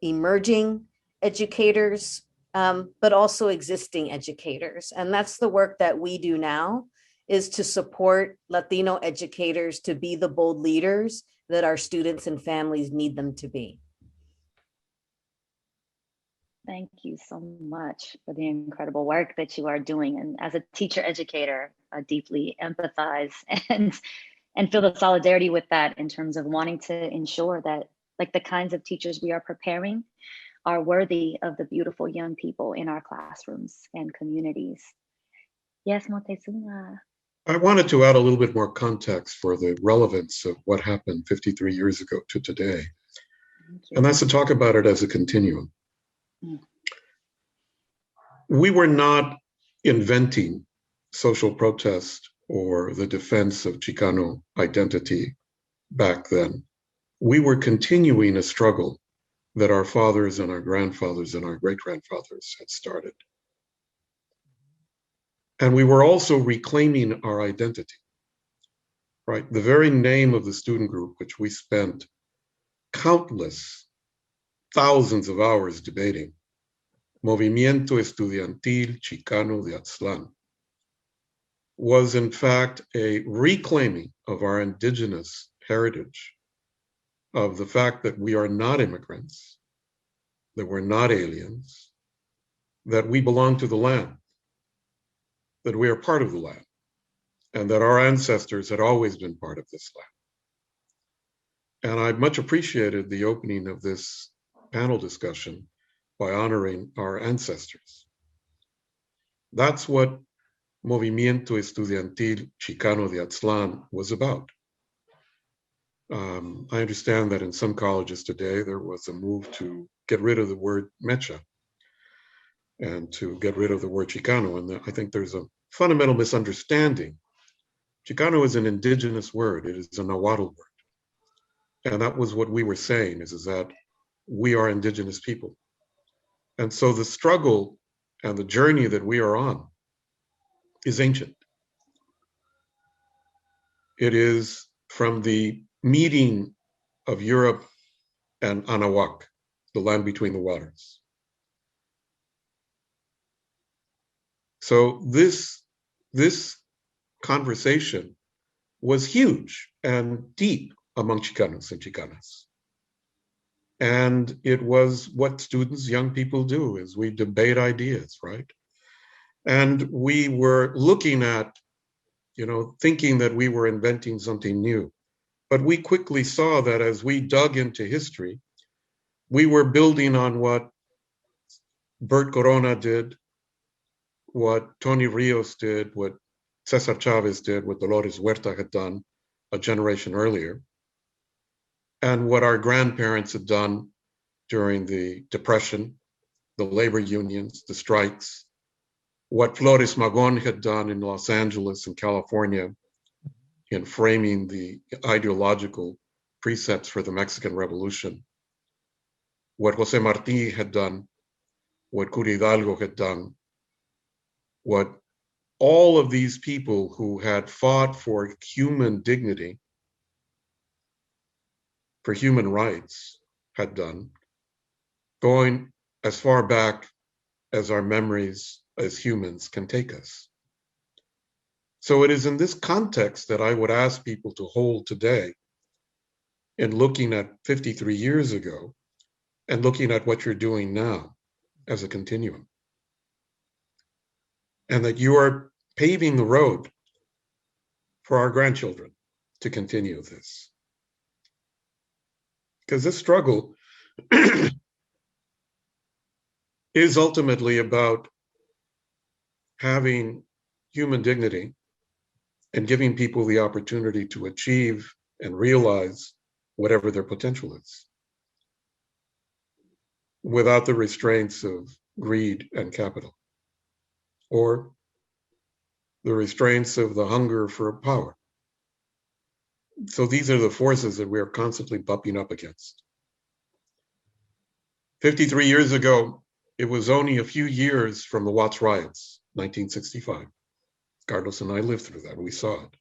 emerging educators, but also existing educators. And that's the work that we do now, is to support Latino educators to be the bold leaders that our students and families need them to be. Thank you so much for the incredible work that you are doing. And as a teacher educator, I deeply empathize and feel the solidarity with that in terms of wanting to ensure that like the kinds of teachers we are preparing are worthy of the beautiful young people in our classrooms and communities. Yes, Moctezuma. I wanted to add a little bit more context for the relevance of what happened 53 years ago to today. And that's to talk about it as a continuum. We were not inventing social protest or the defense of Chicano identity back then. We were continuing a struggle that our fathers and our grandfathers and our great-grandfathers had started. And we were also reclaiming our identity, right? The very name of the student group, which we spent countless thousands of hours debating, Movimiento Estudiantil Chicano de Aztlán, was in fact a reclaiming of our indigenous heritage, of the fact that we are not immigrants, that we're not aliens, that we belong to the land, that we are part of the land, and that our ancestors had always been part of this land. And I much appreciated the opening of this panel discussion by honoring our ancestors. That's what Movimiento Estudiantil Chicano de Aztlán was about. I understand that in some colleges today, there was a move to get rid of the word mecha and to get rid of the word Chicano. And I think there's a fundamental misunderstanding. Chicano is an indigenous word. It is a Nahuatl word. And that was what we were saying, is that we are indigenous people. And so the struggle and the journey that we are on is ancient. It is from the meeting of Europe and Anahuac, the land between the waters. So this conversation was huge and deep among Chicanos and Chicanas. And it was what students, young people do, is we debate ideas, right? And we were looking at, thinking that we were inventing something new. But we quickly saw that as we dug into history, we were building on what Bert Corona did, what Tony Rios did, what Cesar Chavez did, what Dolores Huerta had done a generation earlier, and what our grandparents had done during the Depression, the labor unions, the strikes, what Flores Magón had done in Los Angeles and California in framing the ideological precepts for the Mexican Revolution. What Jose Marti had done, what Cura Hidalgo had done, what all of these people who had fought for human dignity, for human rights, had done, going as far back as our memories as humans can take us. So it is in this context that I would ask people to hold today in looking at 53 years ago and looking at what you're doing now as a continuum. And that you are paving the road for our grandchildren to continue this. Because this struggle is ultimately about having human dignity and giving people the opportunity to achieve and realize whatever their potential is, without the restraints of greed and capital, or the restraints of the hunger for power. So these are the forces that we are constantly bumping up against. 53 years ago, it was only a few years from the Watts riots, 1965. Carlos and I lived through that, we saw it.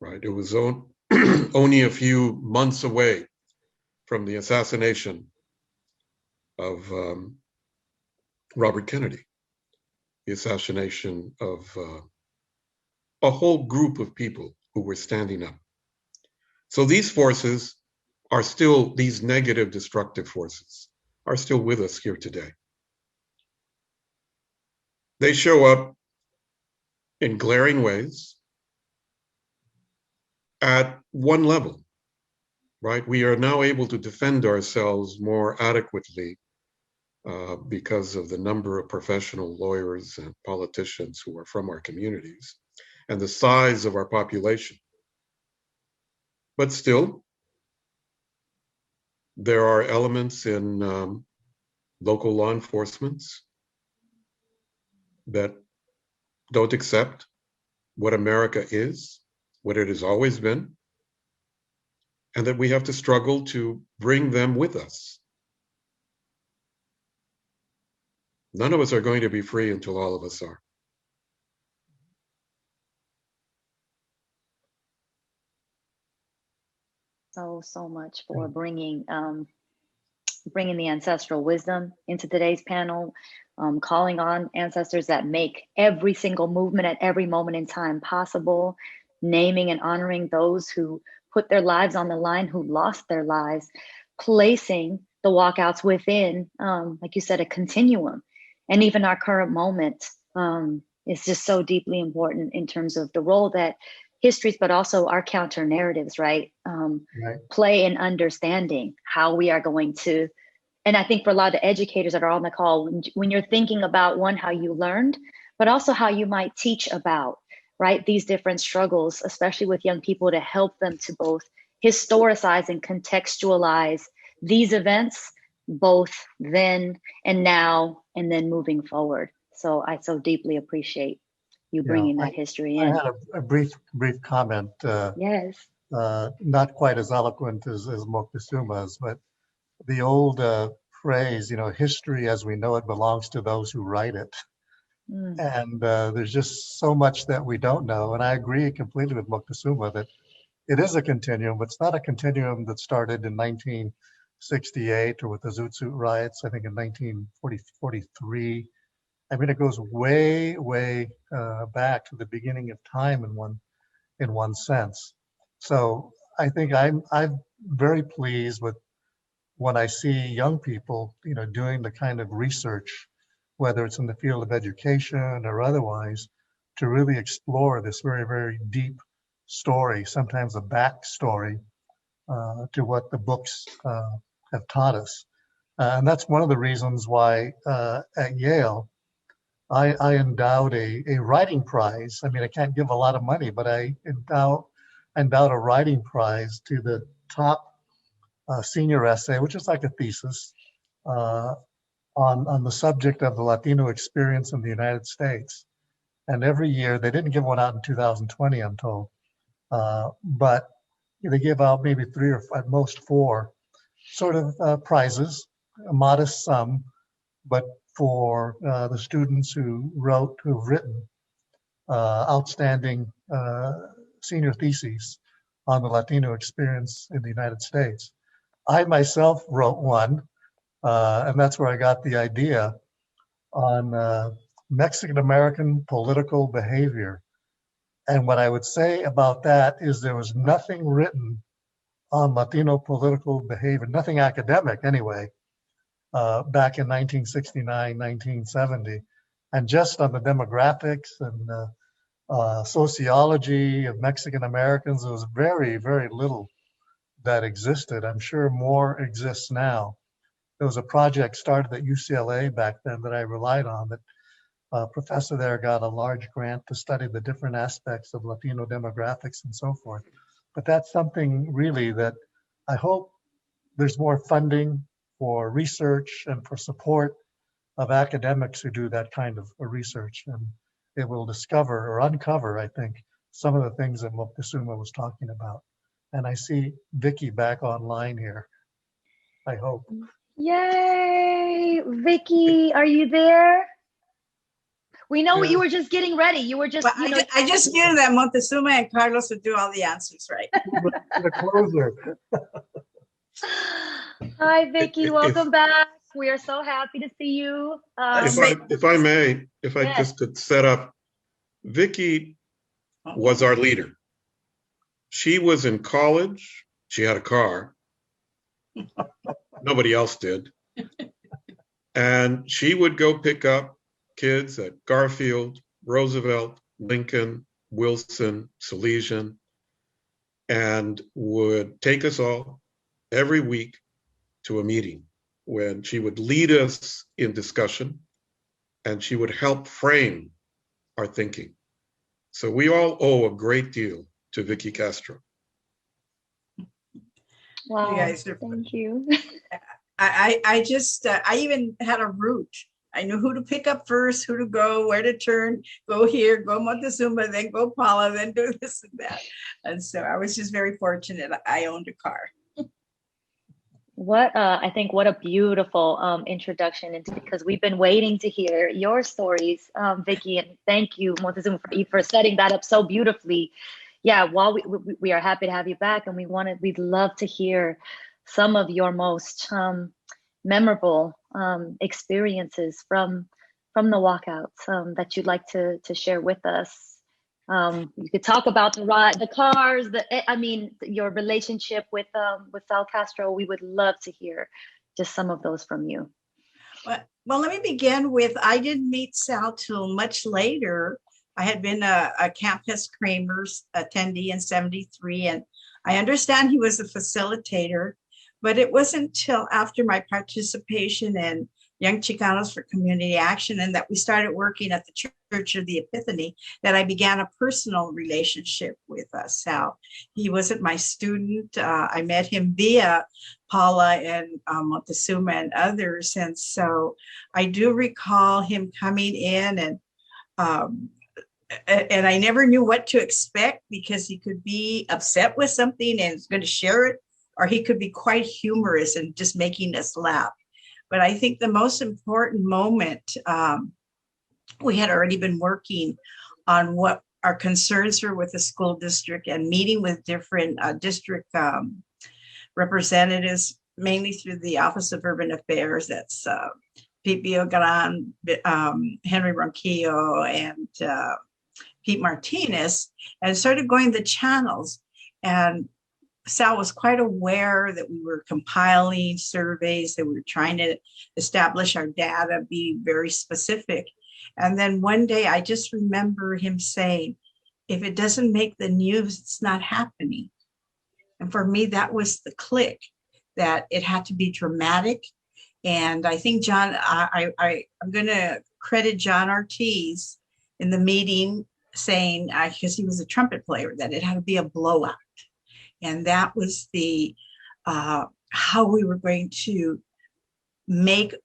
Right, it was only a few months away from the assassination of Robert Kennedy, the assassination of a whole group of people who were standing up. So these forces are still, these negative destructive forces are still with us here today. They show up in glaring ways at one level, right? We are now able to defend ourselves more adequately because of the number of professional lawyers and politicians who are from our communities and the size of our population. But still, there are elements in local law enforcement that don't accept what America is, what it has always been, and that we have to struggle to bring them with us. None of us are going to be free until all of us are. So much for bringing the ancestral wisdom into today's panel, calling on ancestors that make every single movement at every moment in time possible, naming and honoring those who put their lives on the line, who lost their lives, placing the walkouts within, like you said, a continuum. And even our current moment is just so deeply important in terms of the role that histories, but also our counter narratives, right? Play in understanding how we are going to, and I think for a lot of the educators that are on the call, when you're thinking about one, how you learned, but also how you might teach about, right, these different struggles, especially with young people, to help them to both historicize and contextualize these events, both then and now, and then moving forward. So I so deeply appreciate you bringing that history in. I had a brief comment. Yes. Not quite as eloquent as Moctezuma's, but the old phrase, history as we know it belongs to those who write it. And there's just so much that we don't know. And I agree completely with Moctezuma that it is a continuum, but it's not a continuum that started in 1968 or with the Zoot Suit riots, I think in 1943. I mean, it goes way, way back to the beginning of time in one sense. So I think I'm very pleased with when I see young people, doing the kind of research, whether it's in the field of education or otherwise, to really explore this very, very deep story, sometimes a backstory to what the books have taught us. And that's one of the reasons why at Yale, I endowed a writing prize. I mean, I can't give a lot of money, but I endowed a writing prize to the top senior essay, which is like a thesis, on the subject of the Latino experience in the United States. And every year, they didn't give one out in 2020, I'm told, but they give out maybe 3 or at most 4 sort of prizes, a modest sum, but for the students who've written outstanding senior theses on the Latino experience in the United States. I myself wrote one, and that's where I got the idea on Mexican-American political behavior. And what I would say about that is there was nothing written on Latino political behavior, nothing academic anyway, back in 1969, 1970. And just on the demographics and sociology of Mexican Americans, there was very, very little that existed. I'm sure more exists now. There was a project started at UCLA back then that I relied on, that a professor there got a large grant to study the different aspects of Latino demographics and so forth. But that's something really that I hope there's more funding for research and for support of academics who do that kind of research. And it will discover or uncover, I think, some of the things that Moctezuma was talking about. And I see Vicky back online here, I hope. Yay, Vicky, are you there? We know you were just getting ready. You were just, well, I just knew that Moctezuma and Carlos would do all the answers, right? The closer. Hi, Vicky, welcome back. We are so happy to see you. If I may, if I just could set up, Vicky was our leader. She was in college. She had a car. Nobody else did. And she would go pick up kids at Garfield, Roosevelt, Lincoln, Wilson, Salesian, and would take us all every week to a meeting when she would lead us in discussion and she would help frame our thinking. So we all owe a great deal to Vicky Castro. Wow, you guys are, thank you. I even had a route. I knew who to pick up first, who to go, where to turn, go here, go Moctezuma, then go Paula, then do this and that. And so I was just very fortunate. I owned a car. I think what a beautiful introduction into, because we've been waiting to hear your stories, Vicky, and thank you, Moctezuma, for setting that up so beautifully. Yeah, while we are happy to have you back, and we'd love to hear some of your most memorable experiences from the walkouts that you'd like to share with us. You could talk about the cars, your relationship with Sal Castro. We would love to hear just some of those from you. Well, let me begin with, I didn't meet Sal till much later. I had been a Camp Hess Kramer's attendee in '73, and I understand he was a facilitator, but it wasn't till after my participation in Young Chicanos for Community Action and that we started working at the Church of the Epiphany that I began a personal relationship with Sal. He wasn't my student. I met him via Paula and Moctezuma and others. And so I do recall him coming in and I never knew what to expect, because he could be upset with something and is going to share it, or he could be quite humorous and just making us laugh. But I think the most important moment, we had already been working on what our concerns were with the school district and meeting with different district representatives, mainly through the Office of Urban Affairs. That's Pete Villagrán, Henry Ronquillo, and Pete Martinez, and started going the channels. And Sal was quite aware that we were compiling surveys, that we were trying to establish our data, be very specific. And then one day I just remember him saying, if it doesn't make the news, it's not happening. And for me, that was the click, that it had to be dramatic. And I think John, I'm going to credit John Ortiz in the meeting saying, because he was a trumpet player, that it had to be a blowout. And that was the how we were going to make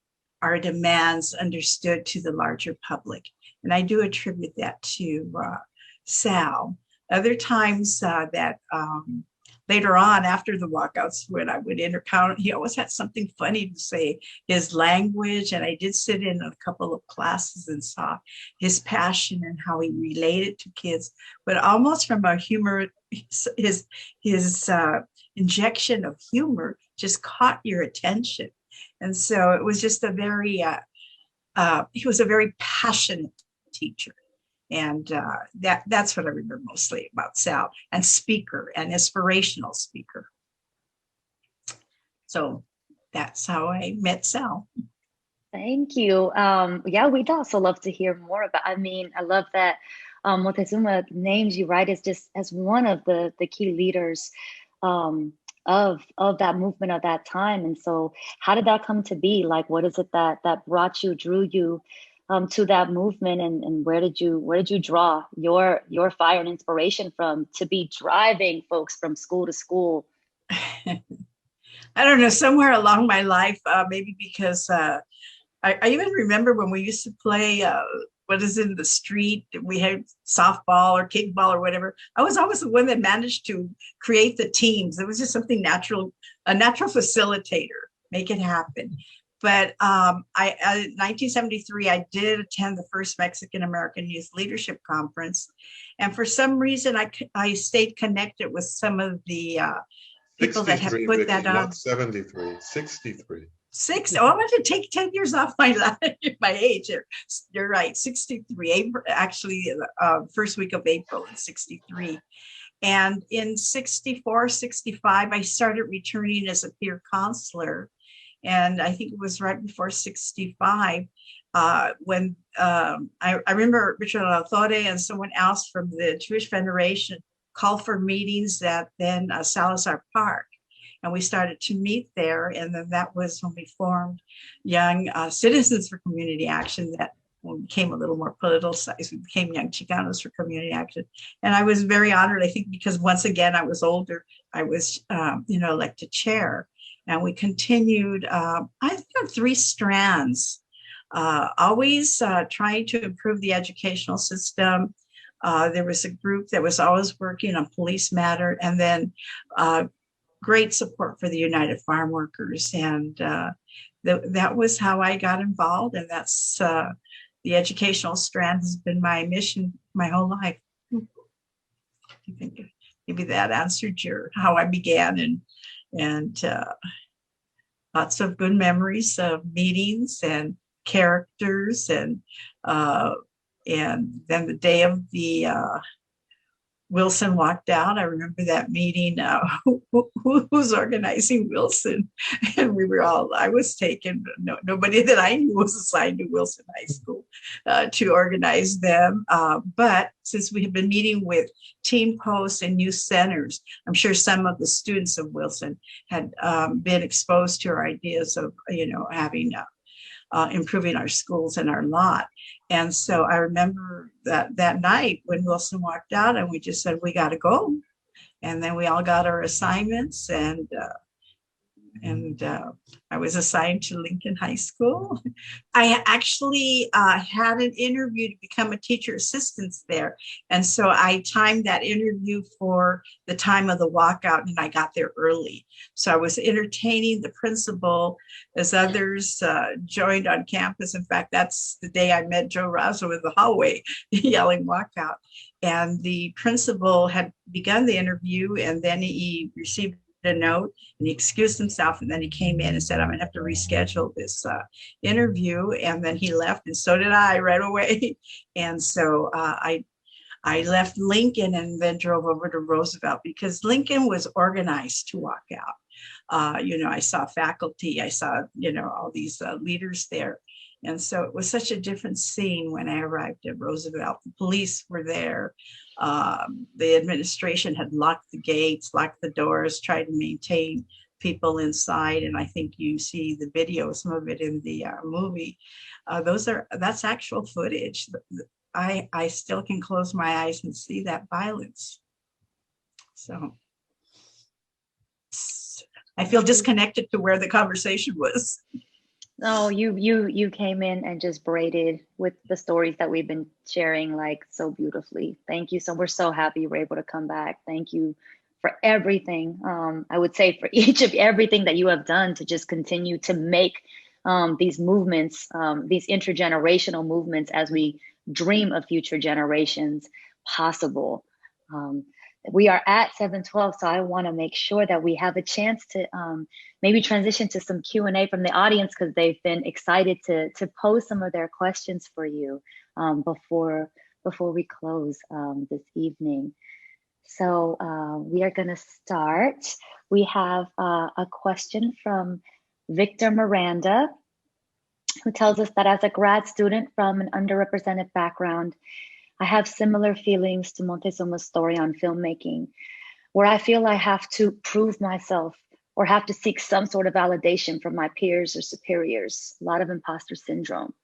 our demands understood to the larger public. And I do attribute that to Sal. Other times that later on after the walkouts, when I would encounter, he always had something funny to say, his language. And I did sit in a couple of classes and saw his passion and how he related to kids, but almost from a humor, his injection of humor just caught your attention. And so it was just a very, he was a very passionate teacher. And that's what I remember mostly about Sal, and speaker, and inspirational speaker. So that's how I met Sal. Thank you. Yeah, we'd also love to hear more about, I mean, I love that Moctezuma names you, right, as just as one of the key leaders of that movement of that time. And so how did that come to be? Like, what is it that brought you, drew you to that movement, and where did you draw your fire and inspiration from to be driving folks from school to school? I don't know, somewhere along my life, maybe because I even remember when we used to play what is in the street, we had softball or kickball or whatever. I was always the one that managed to create the teams. It was just something natural, a natural facilitator, make it happen. But in 1973, I did attend the first Mexican-American Youth Leadership Conference. And for some reason, I stayed connected with some of the people that had put that on. Not 73, 63. Oh, I'm going to take 10 years off my age. You're right, 63, April, actually, first week of April in 63. And in 64, 65, I started returning as a peer counselor. And I think it was right before 65 when I remember Richard Alatorre and someone else from the Jewish Federation called for meetings at then Salazar Park. And we started to meet there. And then that was when we formed Young Citizens for Community Action that became a little more politicized. We became Young Chicanos for Community Action. And I was very honored, I think, because once again, I was older. I was, elected chair. And we continued, I think, on 3 strands, always trying to improve the educational system. There was a group that was always working on police matter, and then great support for the United Farm Workers. And that was how I got involved. And that's the educational strand has been my mission my whole life. I think maybe that answered how I began, and lots of good memories of meetings and characters, and then the day of the Wilson walked out. I remember that meeting. Who's organizing Wilson? And I was taken. Nobody that I knew was assigned to Wilson High School to organize them. But since we have been meeting with teen posts and youth centers, I'm sure some of the students of Wilson had been exposed to our ideas of, having improving our schools and our lot. And so I remember that night when Wilson walked out, and we just said, we got to go. And then we all got our assignments, and I was assigned to Lincoln High School. I actually had an interview to become a teacher assistant there. And so I timed that interview for the time of the walkout, and I got there early. So I was entertaining the principal as others joined on campus. In fact, that's the day I met Joe Razo in the hallway yelling walkout. And the principal had begun the interview, and then he received a note, and he excused himself, and then he came in and said, I'm gonna have to reschedule this interview. And then he left, and so did I right away. And so I left Lincoln and then drove over to Roosevelt, because Lincoln was organized to walk out. I saw faculty, I saw, all these leaders there. And so it was such a different scene when I arrived at Roosevelt. The police were there. The administration had locked the gates, locked the doors, tried to maintain people inside. And I think you see the video, some of it in the movie. That's actual footage. I still can close my eyes and see that violence. So I feel disconnected to where the conversation was. Oh, you came in and just braided with the stories that we've been sharing like so beautifully. Thank you. So we're so happy you were able to come back. Thank you for everything. I would say for each of everything that you have done to just continue to make these movements, these intergenerational movements as we dream of future generations possible. We are at 7:12, so I want to make sure that we have a chance to maybe transition to some Q&A from the audience, because they've been excited to pose some of their questions for you before we close this evening. So we are going to start. We have a question from Victor Miranda, who tells us that as a grad student from an underrepresented background, I have similar feelings to Montezuma's story on filmmaking, where I feel I have to prove myself or have to seek some sort of validation from my peers or superiors. A lot of imposter syndrome.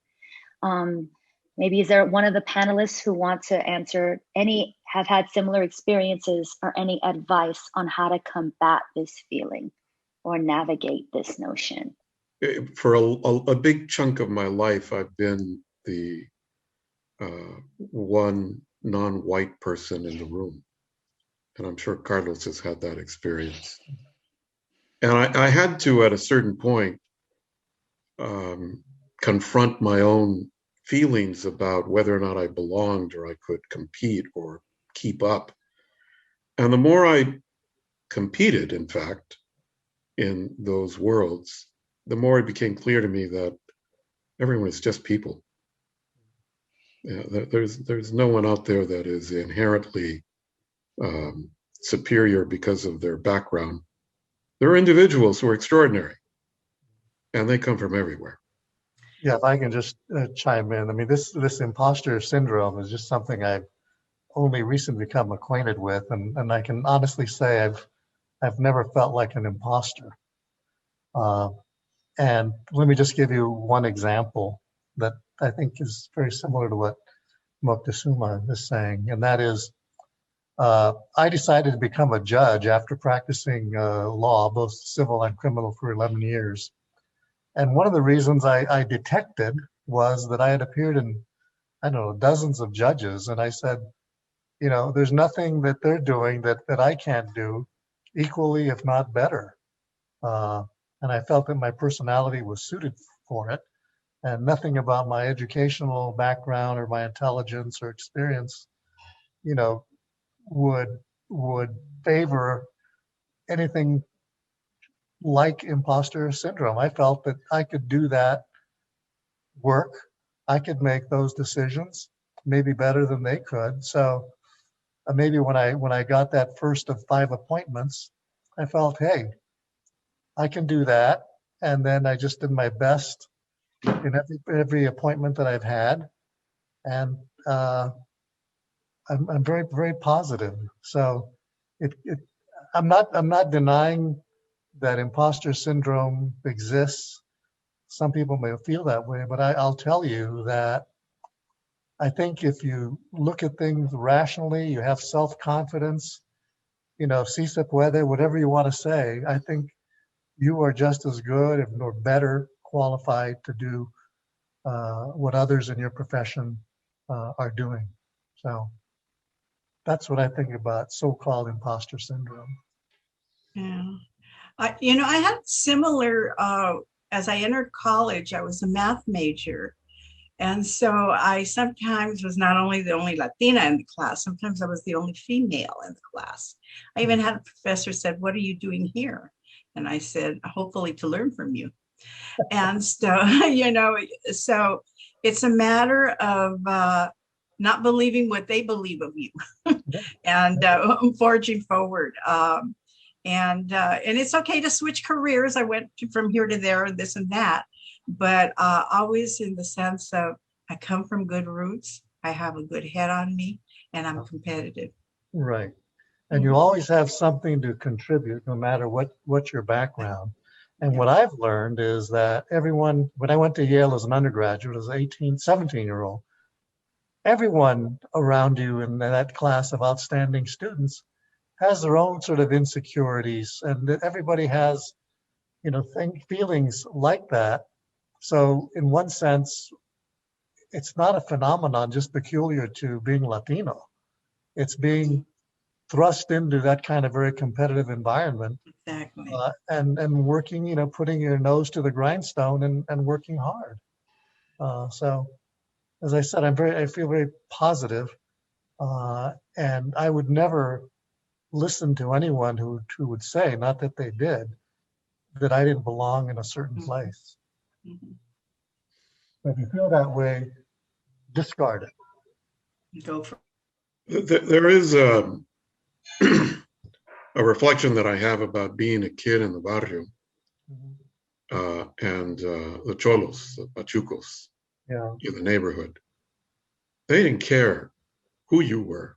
Maybe is there one of the panelists who want to answer have had similar experiences or any advice on how to combat this feeling or navigate this notion? For a big chunk of my life, I've been the one non-white person in the room. And I'm sure Carlos has had that experience. And I had to, at a certain point, confront my own feelings about whether or not I belonged or I could compete or keep up. And the more I competed, in fact, in those worlds, the more it became clear to me that everyone is just people. Yeah, there's no one out there that is inherently superior because of their background. There are individuals who are extraordinary, and they come from everywhere. Yeah, if I can just chime in. I mean, this imposter syndrome is just something I've only recently become acquainted with, and I can honestly say I've never felt like an imposter. And let me just give you one example that I think is very similar to what Moctezuma is saying, and that is, I decided to become a judge after practicing law, both civil and criminal, for 11 years. And one of the reasons I detected was that I had appeared in, I don't know, dozens of judges, and I said, you know, there's nothing that they're doing that I can't do equally, if not better. And I felt that my personality was suited for it, and nothing about my educational background or my intelligence or experience, you know, would favor anything like imposter syndrome. I felt that I could do that work. I could make those decisions maybe better than they could. So maybe when I got that first of 5 appointments, I felt, hey, I can do that. And then I just did my best in every appointment that I've had. And I'm very, very positive. So I'm not denying that imposter syndrome exists. Some people may feel that way, but I'll tell you that I think if you look at things rationally, you have self-confidence, you know, si se puede, whatever you want to say, I think you are just as good, if not better, qualified to do what others in your profession are doing. So that's what I think about so-called imposter syndrome. Yeah. I had similar, as I entered college, I was a math major. And so I sometimes was not only the only Latina in the class, sometimes I was the only female in the class. I even had a professor said, "What are you doing here?" And I said, "Hopefully to learn from you." And so, so it's a matter of not believing what they believe of you and forging forward. And it's okay to switch careers. I went from here to there and this and that, but always in the sense of I come from good roots, I have a good head on me, and I'm competitive. Right. And you always have something to contribute, no matter what your background. And what I've learned is that everyone, when I went to Yale as an undergraduate, as an 17-year-old, everyone around you in that class of outstanding students has their own sort of insecurities, and everybody has, feelings like that. So in one sense, it's not a phenomenon just peculiar to being Latino. It's being thrust into that kind of very competitive environment, Exactly. and working, putting your nose to the grindstone and working hard. So as I said, I feel very positive, and I would never listen to anyone who would say, not that they did, that I didn't belong in a certain place. Mhm. If you feel that way, discard it. Go for There is a reflection that I have about being a kid in the barrio and the cholos, the pachucos Yeah. in the neighborhood. They didn't care who you were.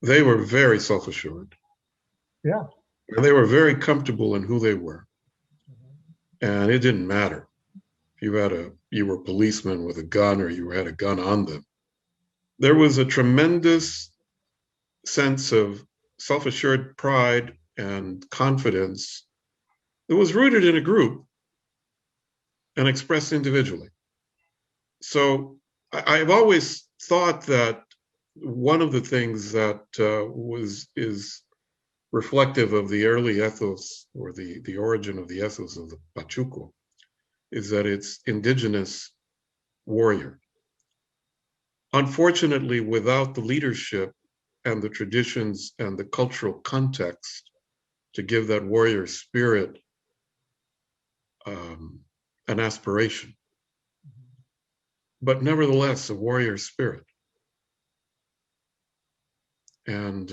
They were very self-assured. Yeah. And they were very comfortable in who they were. And it didn't matter if you were a policeman with a gun or you had a gun on them. There was a tremendous sense of self-assured pride and confidence that was rooted in a group and expressed individually. So I've always thought that one of the things that is reflective of the early ethos, or the origin of the ethos of the Pachuco, is that it's indigenous warrior. Unfortunately, without the leadership and the traditions and the cultural context to give that warrior spirit an aspiration, but nevertheless a warrior spirit. And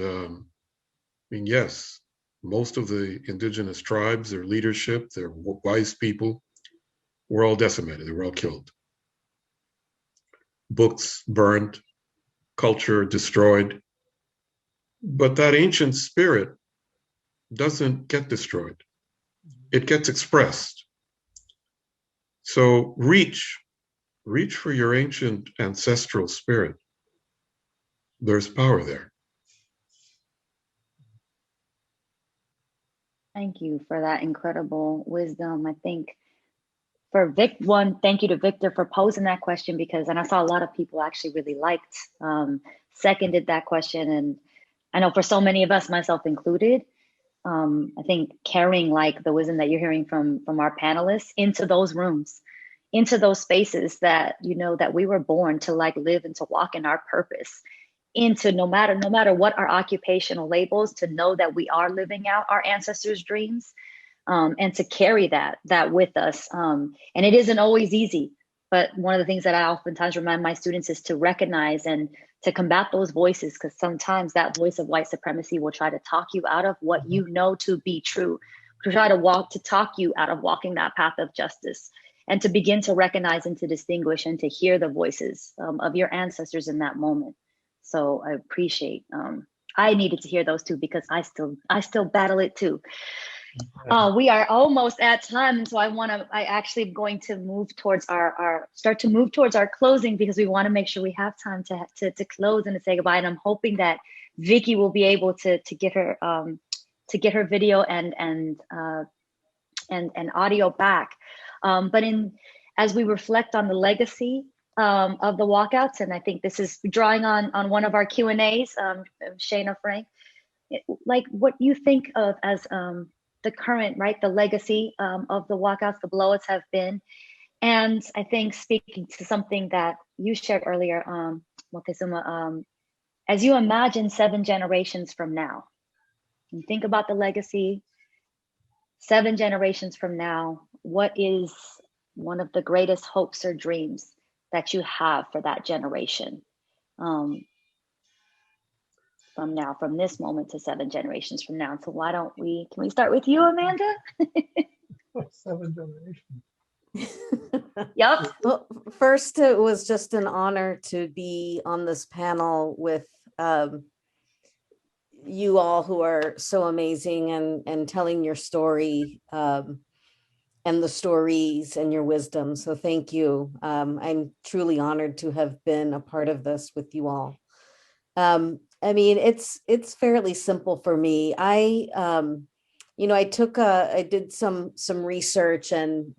yes, most of the indigenous tribes, their leadership, their wise people, were all decimated. They were all killed. Books burned, culture destroyed. But that ancient spirit doesn't get destroyed. It gets expressed. So reach for your ancient ancestral spirit. There's power there. Thank you for that incredible wisdom. I think for thank you to Victor for posing that question, because, and I saw a lot of people actually really liked, seconded that question. And I know for so many of us, myself included, I think carrying like the wisdom that you're hearing from our panelists into those rooms, into those spaces that, that we were born to like live and to walk in our purpose, into no matter what our occupational labels, to know that we are living out our ancestors' dreams, and to carry that with us. And it isn't always easy, but one of the things that I oftentimes remind my students is to recognize and to combat those voices, because sometimes that voice of white supremacy will try to talk you out of what you know to be true, to try to talk you out of walking that path of justice, and to begin to recognize and to distinguish and to hear the voices of your ancestors in that moment. So I appreciate, I needed to hear those too, because I still battle it too. We are almost at time, and so I actually am going to move towards start to move towards our closing, because we want to make sure we have time to close and to say goodbye. And I'm hoping that Vicky will be able to get her video and audio back. But as we reflect on the legacy of the walkouts, and I think this is drawing on one of our Q&As, Shana Frank, like what you think of as the current, right, the legacy of the walkouts, the blowouts have been. And I think speaking to something that you shared earlier, Moctezuma, as you imagine 7 generations from now, and think about the legacy, 7 generations from now, what is one of the greatest hopes or dreams that you have for that generation? From this moment to 7 generations from now. So can we start with you, Amanda? 7 generations. Yep. Well, first, it was just an honor to be on this panel with you all who are so amazing and telling your story and the stories and your wisdom. So thank you. I'm truly honored to have been a part of this with you all. I mean, it's fairly simple for me. I did some research and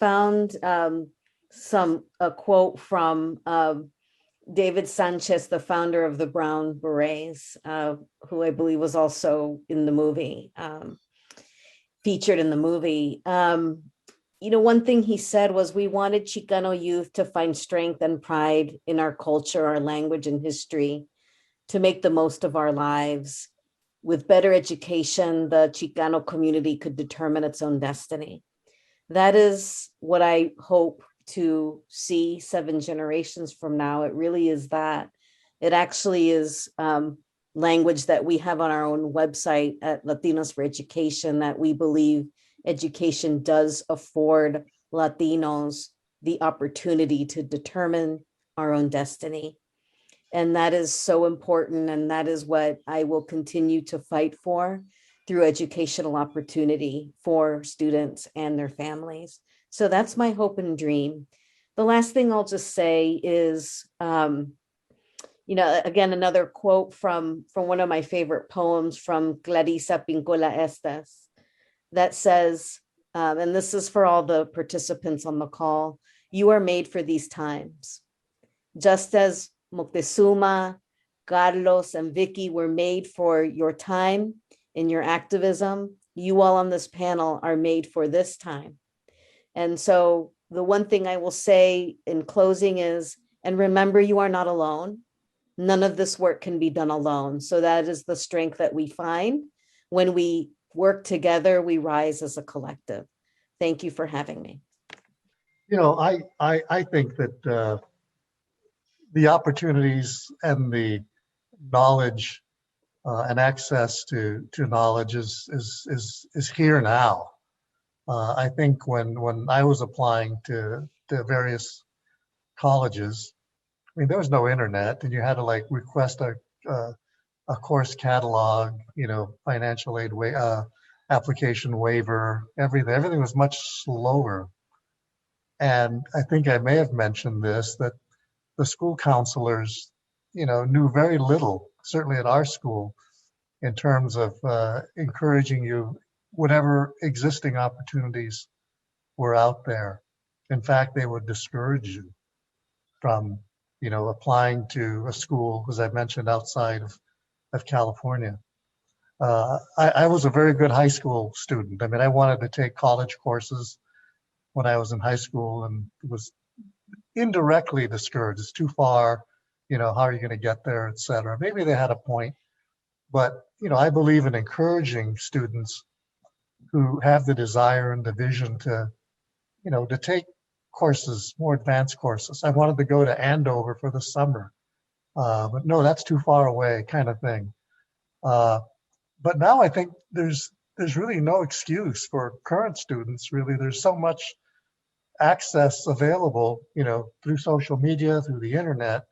found a quote from David Sanchez, the founder of the Brown Berets, who I believe was also in the movie, featured in the movie. One thing he said was, we wanted Chicano youth to find strength and pride in our culture, our language, and history, to make the most of our lives. With better education, the Chicano community could determine its own destiny. That is what I hope to see 7 generations from now. It really is that. It actually is language that we have on our own website at Latinos for Education, that we believe education does afford Latinos the opportunity to determine our own destiny. And that is so important. And that is what I will continue to fight for through educational opportunity for students and their families. So that's my hope and dream. The last thing I'll just say is, again, another quote from one of my favorite poems from Clarissa Pinkola Estes that says, and this is for all the participants on the call, you are made for these times. Just as Moctezuma, Carlos, and Vicky were made for your time in your activism, you all on this panel are made for this time. And so the one thing I will say in closing is, and remember, you are not alone. None of this work can be done alone. So that is the strength that we find. When we work together, we rise as a collective. Thank you for having me. I think that the opportunities and the knowledge and access to knowledge is here now. I think when I was applying to various colleges, I mean, there was no internet, and you had to request a course catalog, financial aid application waiver, everything. Everything was much slower. And I think I may have mentioned this, that the school counselors, knew very little, certainly at our school, in terms of encouraging you, whatever existing opportunities were out there. In fact, they would discourage you from, applying to a school, as I mentioned, outside of California. I was a very good high school student. I mean, I wanted to take college courses when I was in high school, and was indirectly discouraged. It's too far, how are you going to get there, et cetera. Maybe they had a point, but, I believe in encouraging students who have the desire and the vision to take courses, more advanced courses. I wanted to go to Andover for the summer, but no, that's too far away, kind of thing. But now I think there's really no excuse for current students, really. There's so much access available, through social media, through the internet,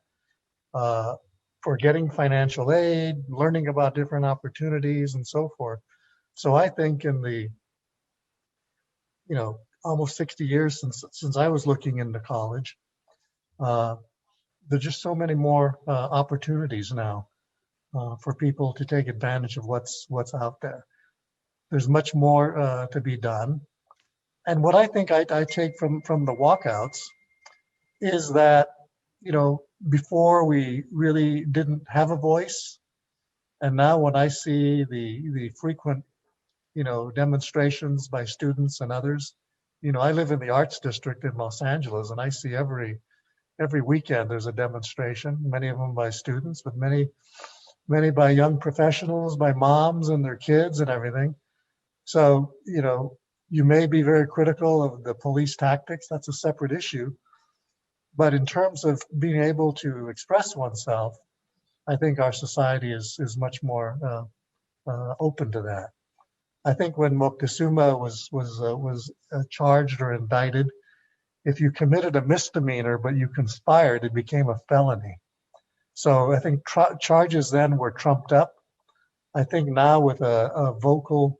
for getting financial aid, learning about different opportunities, and so forth. So I think in the, almost 60 years since I was looking into college, there's just so many more opportunities now for people to take advantage of what's out there. There's much more to be done. And what I think I take from the walkouts is that, before we really didn't have a voice. And now when I see the frequent, demonstrations by students and others, I live in the arts district in Los Angeles, and I see every weekend there's a demonstration, many of them by students, but many by young professionals, by moms and their kids and everything. So, you may be very critical of the police tactics, that's a separate issue. But in terms of being able to express oneself, I think our society is much more open to that. I think when Moctezuma was charged or indicted, if you committed a misdemeanor but you conspired, it became a felony. So I think charges then were trumped up. I think now with a vocal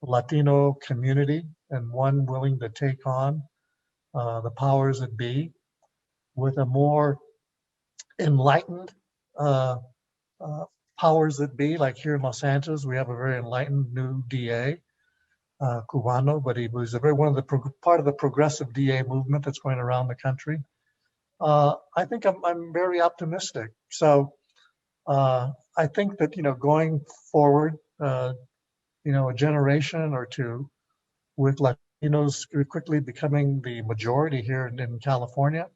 Latino community and one willing to take on the powers that be, with a more enlightened powers that be, like here in Los Angeles, we have a very enlightened new DA. Cubano, but he was one of the part of the progressive DA movement that's going around the country. I think I'm very optimistic. So I think that, going forward, a generation or two with Latinos quickly becoming the majority here in California,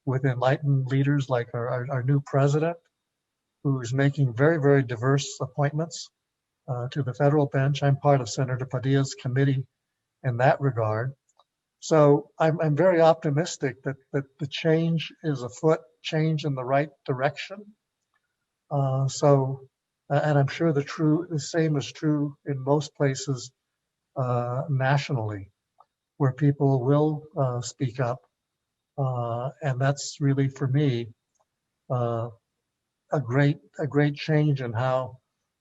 with enlightened leaders like our new president, who's making very, very diverse appointments to the federal bench. I'm part of Senator Padilla's committee in that regard. So I'm very optimistic that the change is afoot, change in the right direction. And I'm sure the same is true in most places nationally, where people will speak up. And that's really, for me, a great change in how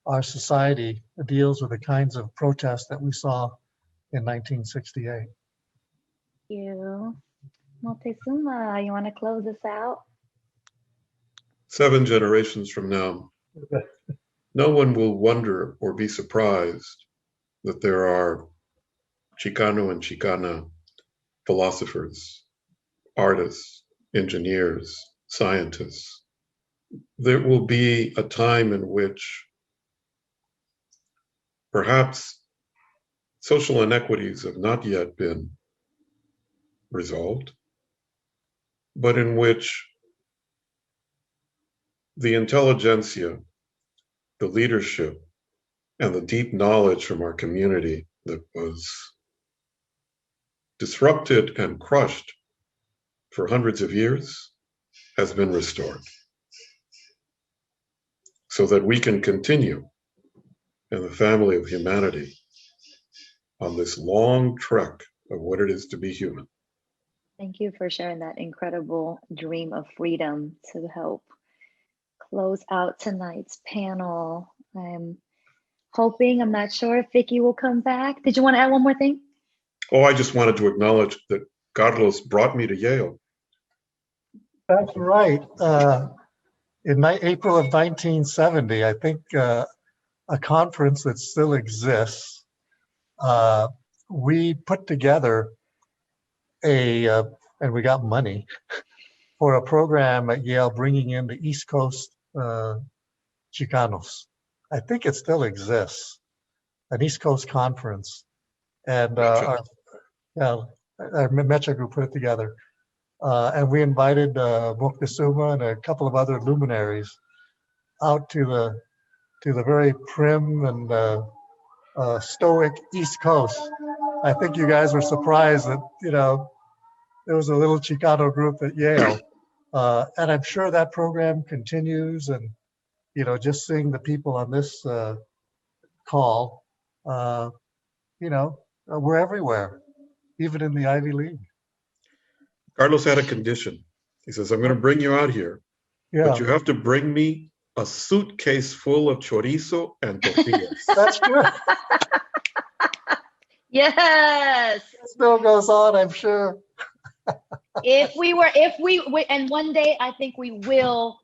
our society deals with the kinds of protests that we saw in 1968. Thank you. Montezuma, you want to close us out? 7 generations from now, no one will wonder or be surprised that there are Chicano and Chicana philosophers, artists, engineers, scientists. There will be a time in which perhaps social inequities have not yet been resolved, but in which the intelligentsia, the leadership, and the deep knowledge from our community that was disrupted and crushed for hundreds of years has been restored, so that we can continue in the family of humanity on this long trek of what it is to be human. Thank you for sharing that incredible dream of freedom to help close out tonight's panel. I'm hoping, I'm not sure if Vicky will come back. Did you want to add one more thing? Oh, I just wanted to acknowledge that Carlos brought me to Yale. That's right. In April of 1970, I think a conference that still exists, we put together and we got money for a program at Yale bringing in the East Coast Chicanos. I think it still exists, an East Coast conference. And our Mecha group put it together. And we invited Moctezuma and a couple of other luminaries out to the very prim and stoic East Coast. I think you guys were surprised that, there was a little Chicano group at Yale. And I'm sure that program continues. And, just seeing the people on this call, we're everywhere, even in the Ivy League. Carlos had a condition. He says, I'm going to bring you out here, but you have to bring me a suitcase full of chorizo and tortillas. That's good. Yes. It still goes on, I'm sure. And one day I think we will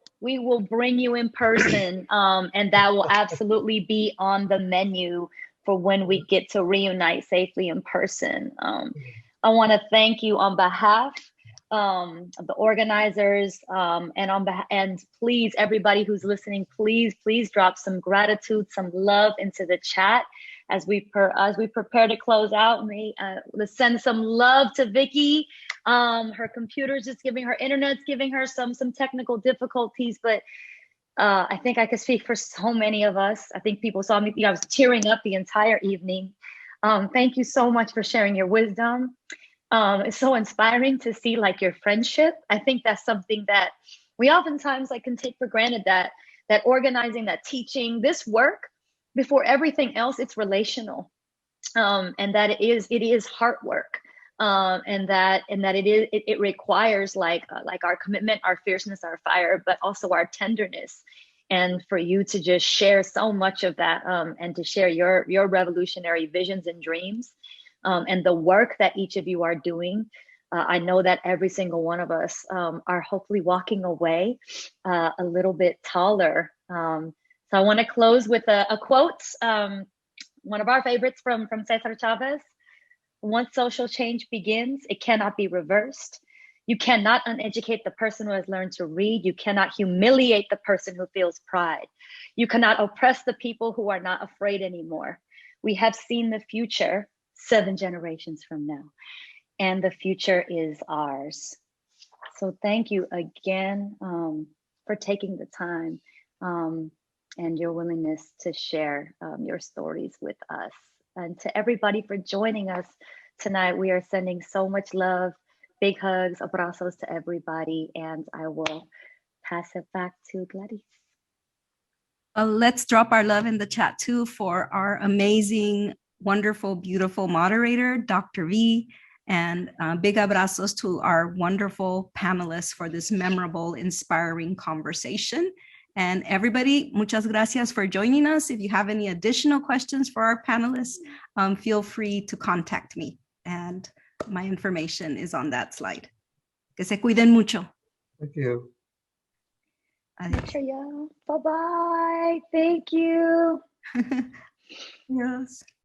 bring you in person, and that will absolutely be on the menu for when we get to reunite safely in person. I want to thank you on behalf of the organizers, and please, everybody who's listening, please drop some gratitude, some love into the chat as we prepare to close out. Let's send some love to Vicky. Her computer's just internet's giving her some technical difficulties, but I think I could speak for so many of us. I think people saw me, I was tearing up the entire evening. Thank you so much for sharing your wisdom. It's so inspiring to see your friendship. I think that's something that we oftentimes can take for granted, that organizing, that teaching, this work, before everything else, it's relational, and that it is heart work, and that it requires our commitment, our fierceness, our fire, but also our tenderness. And for you to just share so much of that, and to share your revolutionary visions and dreams, and the work that each of you are doing. I know that every single one of us are hopefully walking away a little bit taller. So I want to close with a quote one of our favorites from Cesar Chavez. Once social change begins, it cannot be reversed. You cannot uneducate the person who has learned to read. You cannot humiliate the person who feels pride. You cannot oppress the people who are not afraid anymore. We have seen the future 7 generations from now, and the future is ours. So thank you again for taking the time and your willingness to share your stories with us. And to everybody for joining us tonight, we are sending so much love, big hugs, abrazos to everybody, and I will pass it back to Gladys. Let's drop our love in the chat too for our amazing, wonderful, beautiful moderator, Dr. V, and big abrazos to our wonderful panelists for this memorable, inspiring conversation. And everybody, muchas gracias for joining us. If you have any additional questions for our panelists, feel free to contact me. And my information is on that slide. Que se cuiden mucho. Thank you. Adiós. Bye-bye. Thank you. Yes.